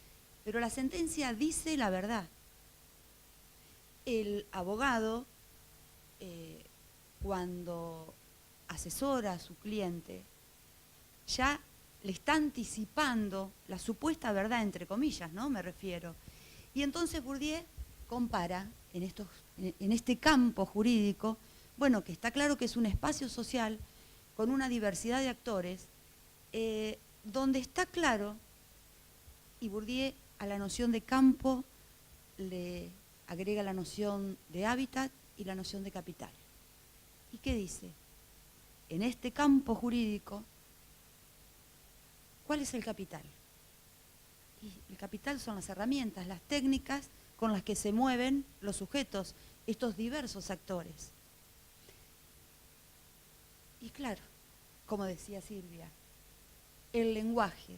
pero la sentencia dice la verdad. El abogado, cuando asesora a su cliente, ya le está anticipando la supuesta verdad, entre comillas, ¿no? Me refiero. Y entonces Bourdieu compara en este campo jurídico, bueno, que está claro que es un espacio social con una diversidad de actores, donde está claro, y Bourdieu a la noción de campo le agrega la noción de hábitat y la noción de capital. ¿Y qué dice? En este campo jurídico, ¿cuál es el capital? Y el capital son las herramientas, las técnicas con las que se mueven los sujetos, estos diversos actores. Y claro, como decía Silvia, el lenguaje,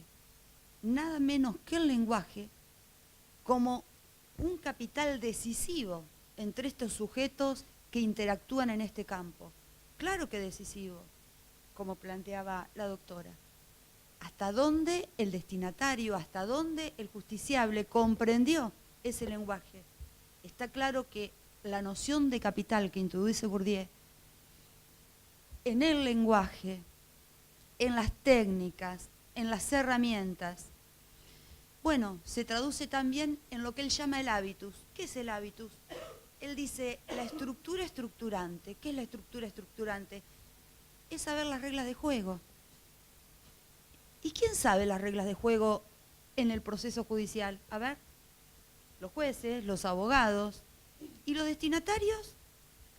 nada menos que el lenguaje, como un capital decisivo entre estos sujetos que interactúan en este campo. Claro que decisivo, como planteaba la doctora. ¿Hasta dónde el destinatario, hasta dónde el justiciable comprendió ese lenguaje? Está claro que la noción de capital que introduce Bourdieu, en el lenguaje, en las técnicas, en las herramientas, bueno, se traduce también en lo que él llama el hábitus. ¿Qué es el hábitus? Él dice, la estructura estructurante. ¿Qué es la estructura estructurante? Es saber las reglas de juego. ¿Y quién sabe las reglas de juego en el proceso judicial? A ver, los jueces, los abogados y los destinatarios.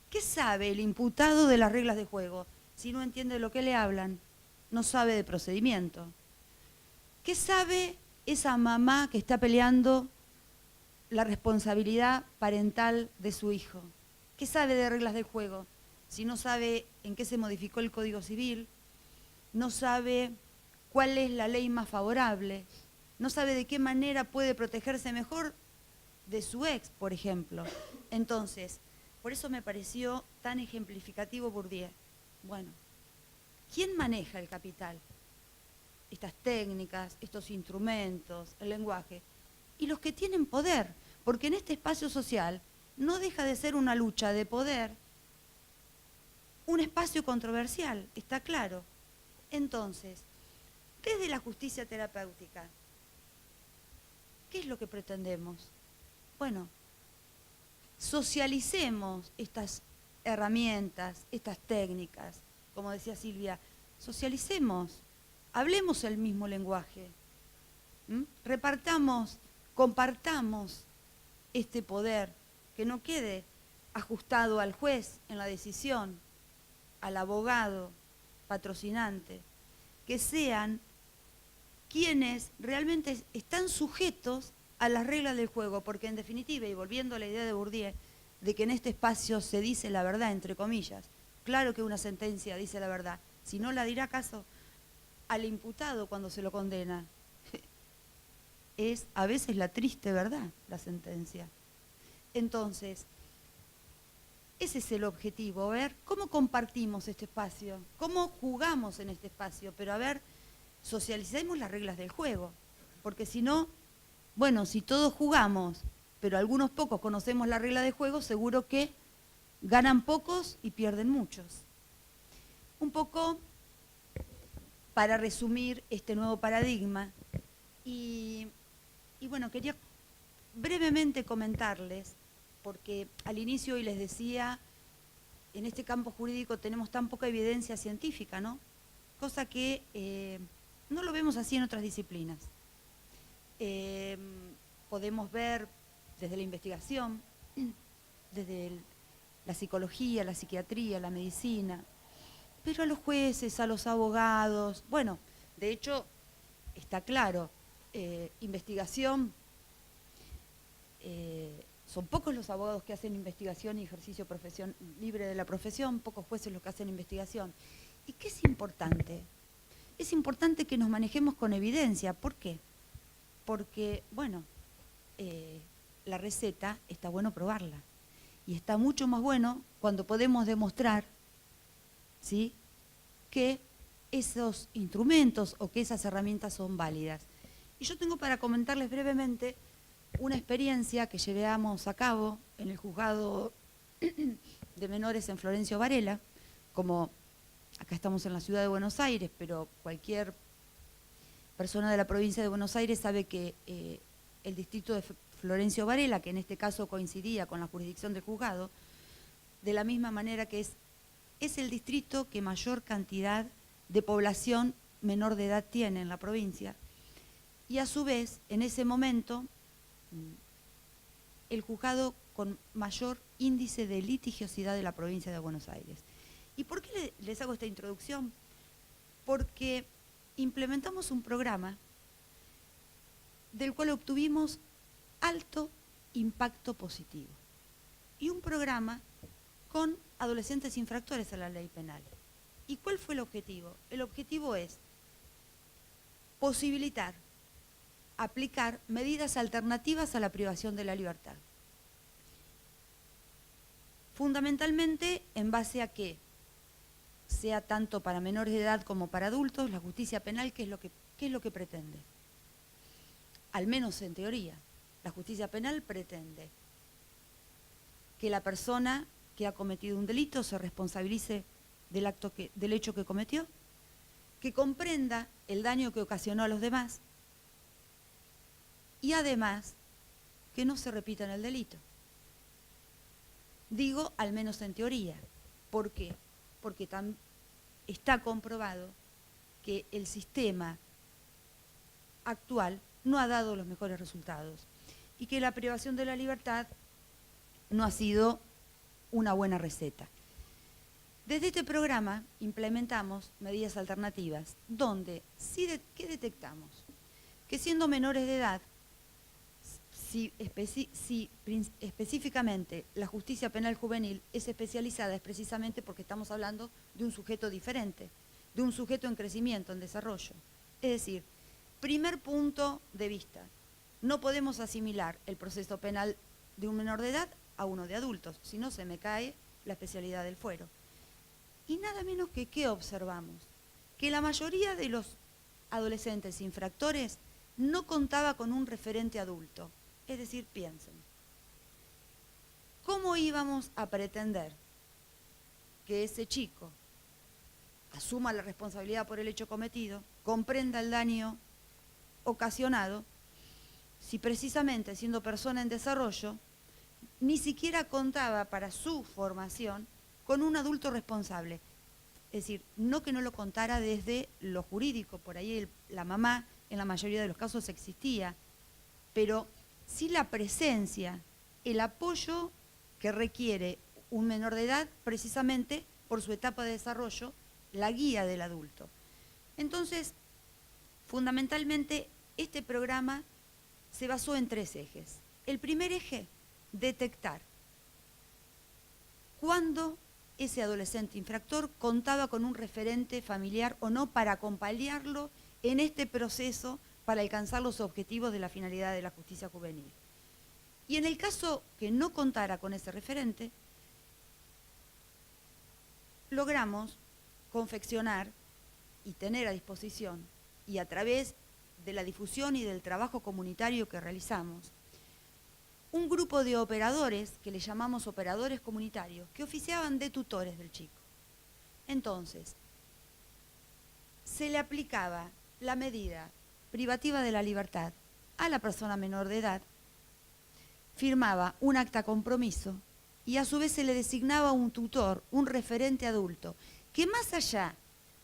¿Qué sabe el imputado de las reglas de juego? Si no entiende de lo que le hablan, no sabe de procedimiento. ¿Qué sabe esa mamá que está peleando la responsabilidad parental de su hijo? ¿Qué sabe de reglas del juego? Si no sabe en qué se modificó el Código Civil, no sabe cuál es la ley más favorable, no sabe de qué manera puede protegerse mejor de su ex, por ejemplo. Entonces, por eso me pareció tan ejemplificativo Bourdieu. Bueno, ¿quién maneja el capital? Estas técnicas, estos instrumentos, el lenguaje. Y los que tienen poder, porque en este espacio social no deja de ser una lucha de poder, un espacio controversial, está claro. Entonces, desde la justicia terapéutica, ¿qué es lo que pretendemos? Bueno, socialicemos estas herramientas, estas técnicas, como decía Silvia, socialicemos, hablemos el mismo lenguaje, repartamos, compartamos este poder, que no quede ajustado al juez en la decisión, al abogado, patrocinante, que sean quienes realmente están sujetos a las reglas del juego, porque en definitiva, y volviendo a la idea de Bourdieu, de que en este espacio se dice la verdad, entre comillas, claro que una sentencia dice la verdad, si no la dirá acaso al imputado cuando se lo condena. Es a veces la triste verdad, la sentencia. Entonces, ese es el objetivo, ver cómo compartimos este espacio, cómo jugamos en este espacio, pero a ver, socialicemos las reglas del juego, porque si no, bueno, si todos jugamos, pero algunos pocos conocemos la regla de juego, seguro que ganan pocos y pierden muchos. Un poco para resumir este nuevo paradigma, y bueno, quería brevemente comentarles, porque al inicio hoy les decía, en este campo jurídico tenemos tan poca evidencia científica, ¿no? Cosa que no lo vemos así en otras disciplinas. Podemos ver desde la investigación, desde la psicología, la psiquiatría, la medicina, pero a los jueces, a los abogados, bueno, de hecho, está claro, investigación, son pocos los abogados que hacen investigación y ejercicio libre de la profesión, pocos jueces los que hacen investigación. ¿Y qué es importante? Es importante que nos manejemos con evidencia. ¿Por qué? Porque, bueno, la receta está bueno probarla. Y está mucho más bueno cuando podemos demostrar, ¿sí?, que esos instrumentos o que esas herramientas son válidas. Y yo tengo para comentarles brevemente una experiencia que llevamos a cabo en el juzgado de menores en Florencio Varela. Como acá estamos en la ciudad de Buenos Aires, pero cualquier persona de la provincia de Buenos Aires sabe que el distrito de Florencio Varela, que en este caso coincidía con la jurisdicción del juzgado, de la misma manera que es el distrito que mayor cantidad de población menor de edad tiene en la provincia. Y a su vez, en ese momento, el juzgado con mayor índice de litigiosidad de la provincia de Buenos Aires. ¿Y por qué les hago esta introducción? Porque implementamos un programa del cual obtuvimos alto impacto positivo. Y un programa con adolescentes infractores a la ley penal. ¿Y cuál fue el objetivo? El objetivo es posibilitar, aplicar medidas alternativas a la privación de la libertad. Fundamentalmente en base a que sea tanto para menores de edad como para adultos, la justicia penal, ¿qué es lo que pretende? Al menos en teoría, la justicia penal pretende que la persona que ha cometido un delito se responsabilice del hecho que cometió, que comprenda el daño que ocasionó a los demás y además que no se repita en el delito. Digo, al menos en teoría. ¿Por qué? Porque está comprobado que el sistema actual no ha dado los mejores resultados y que la privación de la libertad no ha sido una buena receta. Desde este programa implementamos medidas alternativas donde ¿qué detectamos? Que siendo menores de edad, si específicamente la justicia penal juvenil es especializada, es precisamente porque estamos hablando de un sujeto diferente, de un sujeto en crecimiento, en desarrollo. Es decir, primer punto de vista, no podemos asimilar el proceso penal de un menor de edad a uno de adultos, si no se me cae la especialidad del fuero. Y nada menos que ¿qué observamos? Que la mayoría de los adolescentes infractores no contaba con un referente adulto. Es decir, piensen, ¿cómo íbamos a pretender que ese chico asuma la responsabilidad por el hecho cometido, comprenda el daño ocasionado, si precisamente siendo persona en desarrollo, ni siquiera contaba para su formación con un adulto responsable? Es decir, no que no lo contara desde lo jurídico, por ahí la mamá en la mayoría de los casos existía, pero sí la presencia, el apoyo que requiere un menor de edad precisamente por su etapa de desarrollo, la guía del adulto. Entonces, fundamentalmente, este programa se basó en 3 ejes. El primer eje, detectar cuándo ese adolescente infractor contaba con un referente familiar o no para acompañarlo en este proceso para alcanzar los objetivos de la finalidad de la justicia juvenil. Y en el caso que no contara con ese referente, logramos confeccionar y tener a disposición, y a través de la difusión y del trabajo comunitario que realizamos, un grupo de operadores, que le llamamos operadores comunitarios, que oficiaban de tutores del chico. Entonces, se le aplicaba la medida privativa de la libertad a la persona menor de edad, firmaba un acta compromiso y a su vez se le designaba un tutor, un referente adulto, que más allá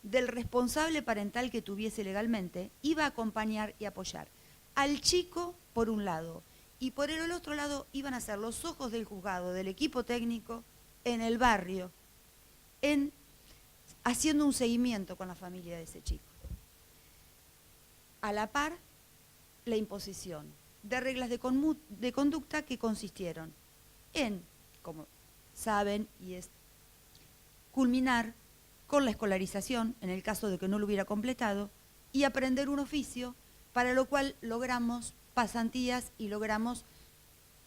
del responsable parental que tuviese legalmente, iba a acompañar y apoyar al chico por un lado, y por el otro lado iban a ser los ojos del juzgado, del equipo técnico, en el barrio, haciendo un seguimiento con la familia de ese chico. A la par, la imposición de reglas de conducta que consistieron en, como saben, y es culminar con la escolarización, en el caso de que no lo hubiera completado, y aprender un oficio, para lo cual logramos pasantías y logramos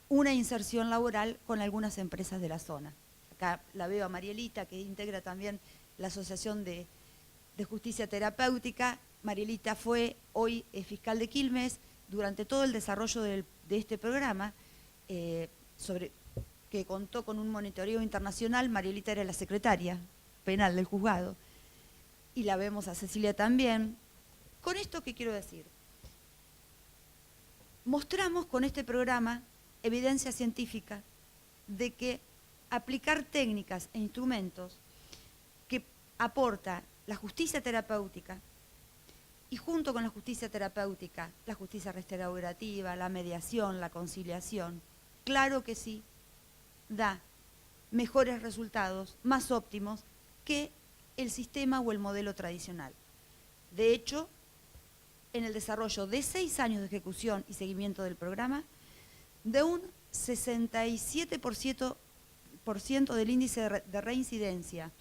una inserción laboral con algunas empresas de la zona. Acá la veo a Marielita, que integra también la Asociación de de Justicia Terapéutica. Marielita fue, hoy es fiscal de Quilmes. Durante todo el desarrollo de este programa, que contó con un monitoreo internacional, Marielita era la secretaria penal del juzgado. Y la vemos a Cecilia también. Con esto, ¿qué quiero decir? Mostramos con este programa evidencia científica de que aplicar técnicas e instrumentos que aporta la justicia terapéutica, y junto con la justicia terapéutica, la justicia restaurativa, la mediación, la conciliación, claro que sí, da mejores resultados, más óptimos que el sistema o el modelo tradicional. De hecho, en el desarrollo de 6 años de ejecución y seguimiento del programa, de un 67% del índice de reincidencia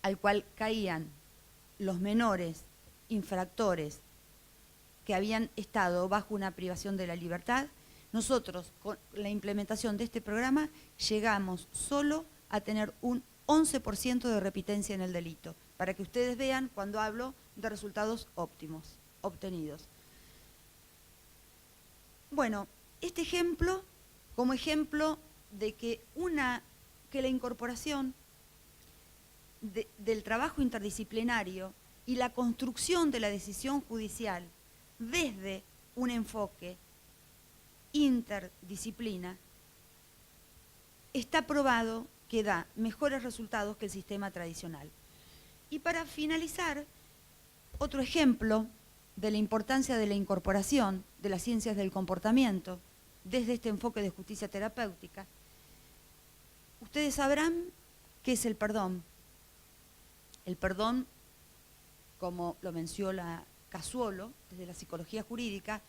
al cual caían los menores infractores que habían estado bajo una privación de la libertad, nosotros con la implementación de este programa llegamos solo a tener un 11% de repitencia en el delito, para que ustedes vean cuando hablo de resultados óptimos obtenidos. Bueno, este ejemplo, como ejemplo de que la incorporación del trabajo interdisciplinario y la construcción de la decisión judicial desde un enfoque interdisciplina, está probado que da mejores resultados que el sistema tradicional. Y para finalizar, otro ejemplo de la importancia de la incorporación de las ciencias del comportamiento desde este enfoque de justicia terapéutica. Ustedes sabrán qué es el perdón. El perdón, como lo menciona Casuolo, desde la psicología jurídica,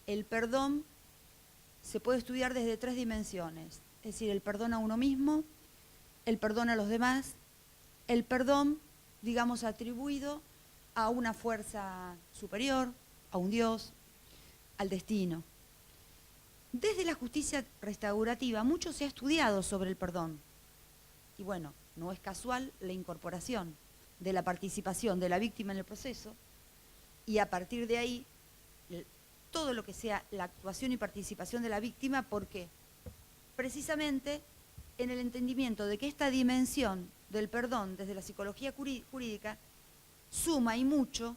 el perdón se puede estudiar desde 3 dimensiones, es decir, el perdón a uno mismo, el perdón a los demás, el perdón, digamos, atribuido a una fuerza superior, a un Dios, al destino. Desde la justicia restaurativa mucho se ha estudiado sobre el perdón. Y bueno, no es casual la incorporación de la participación de la víctima en el proceso y a partir de ahí todo lo que sea la actuación y participación de la víctima, porque precisamente en el entendimiento de que esta dimensión del perdón desde la psicología jurídica suma y mucho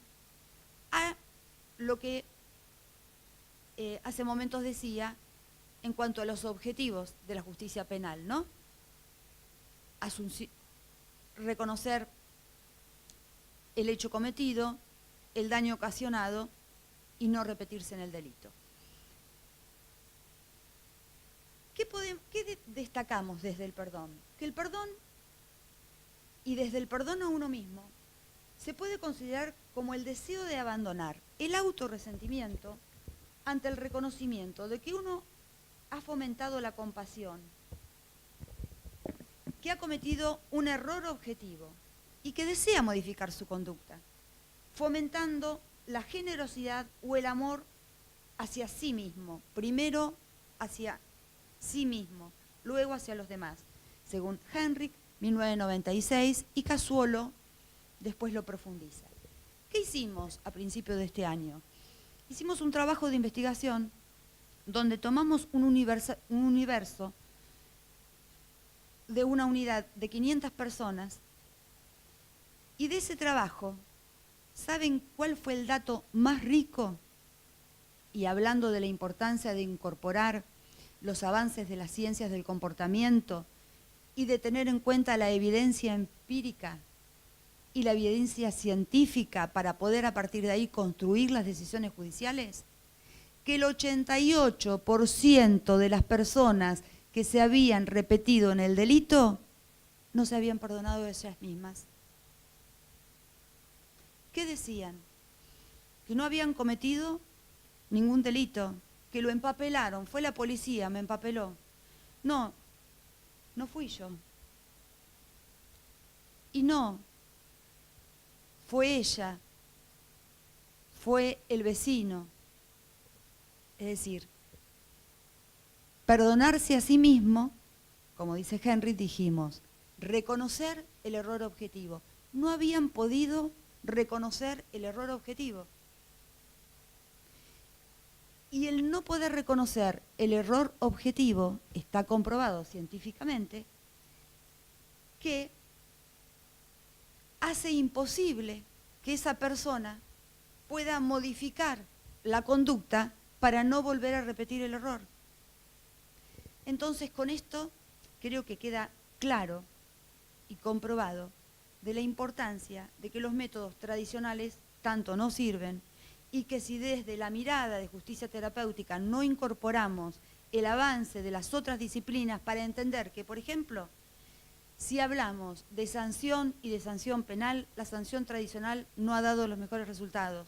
a lo que hace momentos decía en cuanto a los objetivos de la justicia penal, ¿no? Reconocer el hecho cometido, el daño ocasionado y no repetirse en el delito. ¿Qué destacamos desde el perdón? Que el perdón, y desde el perdón a uno mismo, se puede considerar como el deseo de abandonar el autorresentimiento ante el reconocimiento de que uno ha fomentado la compasión, que ha cometido un error objetivo y que desea modificar su conducta, fomentando la generosidad o el amor hacia sí mismo, primero hacia sí mismo, luego hacia los demás, según Henrich, 1996, y Casuolo después lo profundiza. ¿Qué hicimos a principios de este año? Hicimos un trabajo de investigación donde tomamos un universo de una unidad de 500 personas y de ese trabajo, ¿saben cuál fue el dato más rico? Y hablando de la importancia de incorporar los avances de las ciencias del comportamiento y de tener en cuenta la evidencia empírica y la evidencia científica para poder a partir de ahí construir las decisiones judiciales, que el 88% de las personas que se habían repetido en el delito no se habían perdonado de ellas mismas. ¿Qué decían? Que no habían cometido ningún delito, que lo empapelaron, fue la policía, me empapeló. No, no fui yo. Y no, fue ella, fue el vecino. Es decir, perdonarse a sí mismo, como dice Henry, dijimos, reconocer el error objetivo. no habían podido reconocer el error objetivo. Y el no poder reconocer el error objetivo está comprobado científicamente que hace imposible que esa persona pueda modificar la conducta para no volver a repetir el error. Entonces, con esto creo que queda claro y comprobado de la importancia de que los métodos tradicionales tanto no sirven y que si desde la mirada de justicia terapéutica no incorporamos el avance de las otras disciplinas para entender que, por ejemplo, si hablamos de sanción y de sanción penal, la sanción tradicional no ha dado los mejores resultados.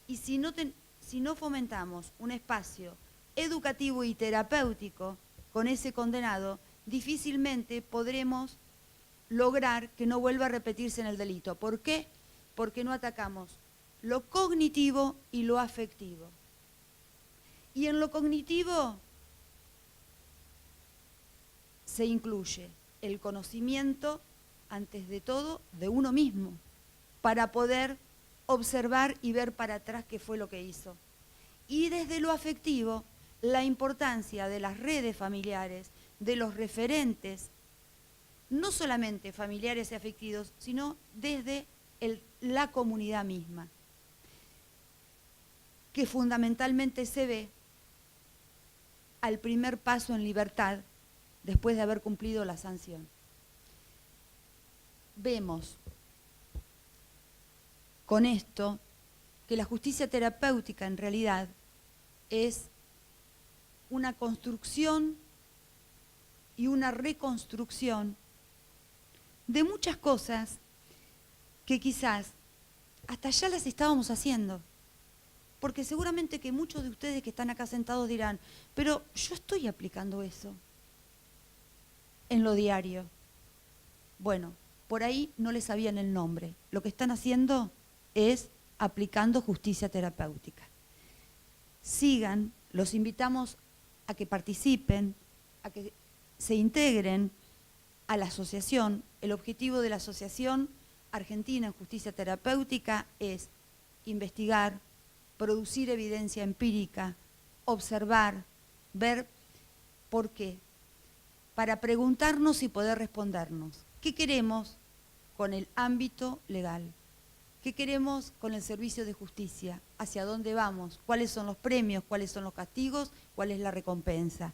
Y si no fomentamos un espacio educativo y terapéutico con ese condenado, difícilmente podremos lograr que no vuelva a repetirse en el delito. ¿Por qué? Porque no atacamos lo cognitivo y lo afectivo. Y en lo cognitivo se incluye el conocimiento, antes de todo, de uno mismo, para poder observar y ver para atrás qué fue lo que hizo. Y desde lo afectivo, la importancia de las redes familiares, de los referentes, no solamente familiares y afectivos, sino desde la comunidad misma, que fundamentalmente se ve al primer paso en libertad después de haber cumplido la sanción. Vemos con esto que la justicia terapéutica en realidad es una construcción y una reconstrucción de muchas cosas que quizás hasta ya las estábamos haciendo. Porque seguramente que muchos de ustedes que están acá sentados dirán, pero yo estoy aplicando eso en lo diario. Bueno, por ahí no les sabían el nombre. Lo que están haciendo es aplicando justicia terapéutica. Sigan, los invitamos a que participen, a que se integren a la asociación. El objetivo de la Asociación Argentina en Justicia Terapéutica es investigar, producir evidencia empírica, observar, ver por qué, para preguntarnos y poder respondernos. ¿Qué queremos con el ámbito legal? ¿Qué queremos con el servicio de justicia? ¿Hacia dónde vamos? ¿Cuáles son los premios? ¿Cuáles son los castigos? ¿Cuál es la recompensa?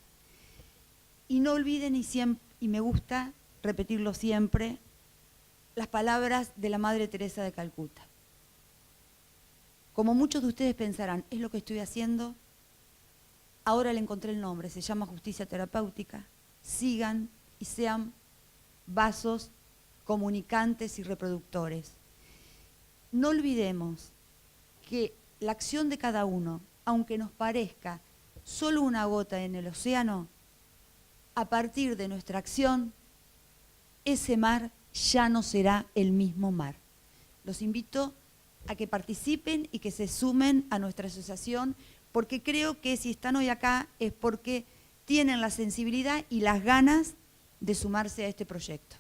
Y no olviden, y me gusta repetirlo siempre, las palabras de la Madre Teresa de Calcuta. Como muchos de ustedes pensarán, ¿es lo que estoy haciendo? Ahora le encontré el nombre, se llama justicia terapéutica. Sigan y sean vasos comunicantes y reproductores. No olvidemos que la acción de cada uno, aunque nos parezca solo una gota en el océano, a partir de nuestra acción, ese mar ya no será el mismo mar. Los invito a que participen y que se sumen a nuestra asociación, porque creo que si están hoy acá es porque tienen la sensibilidad y las ganas de sumarse a este proyecto.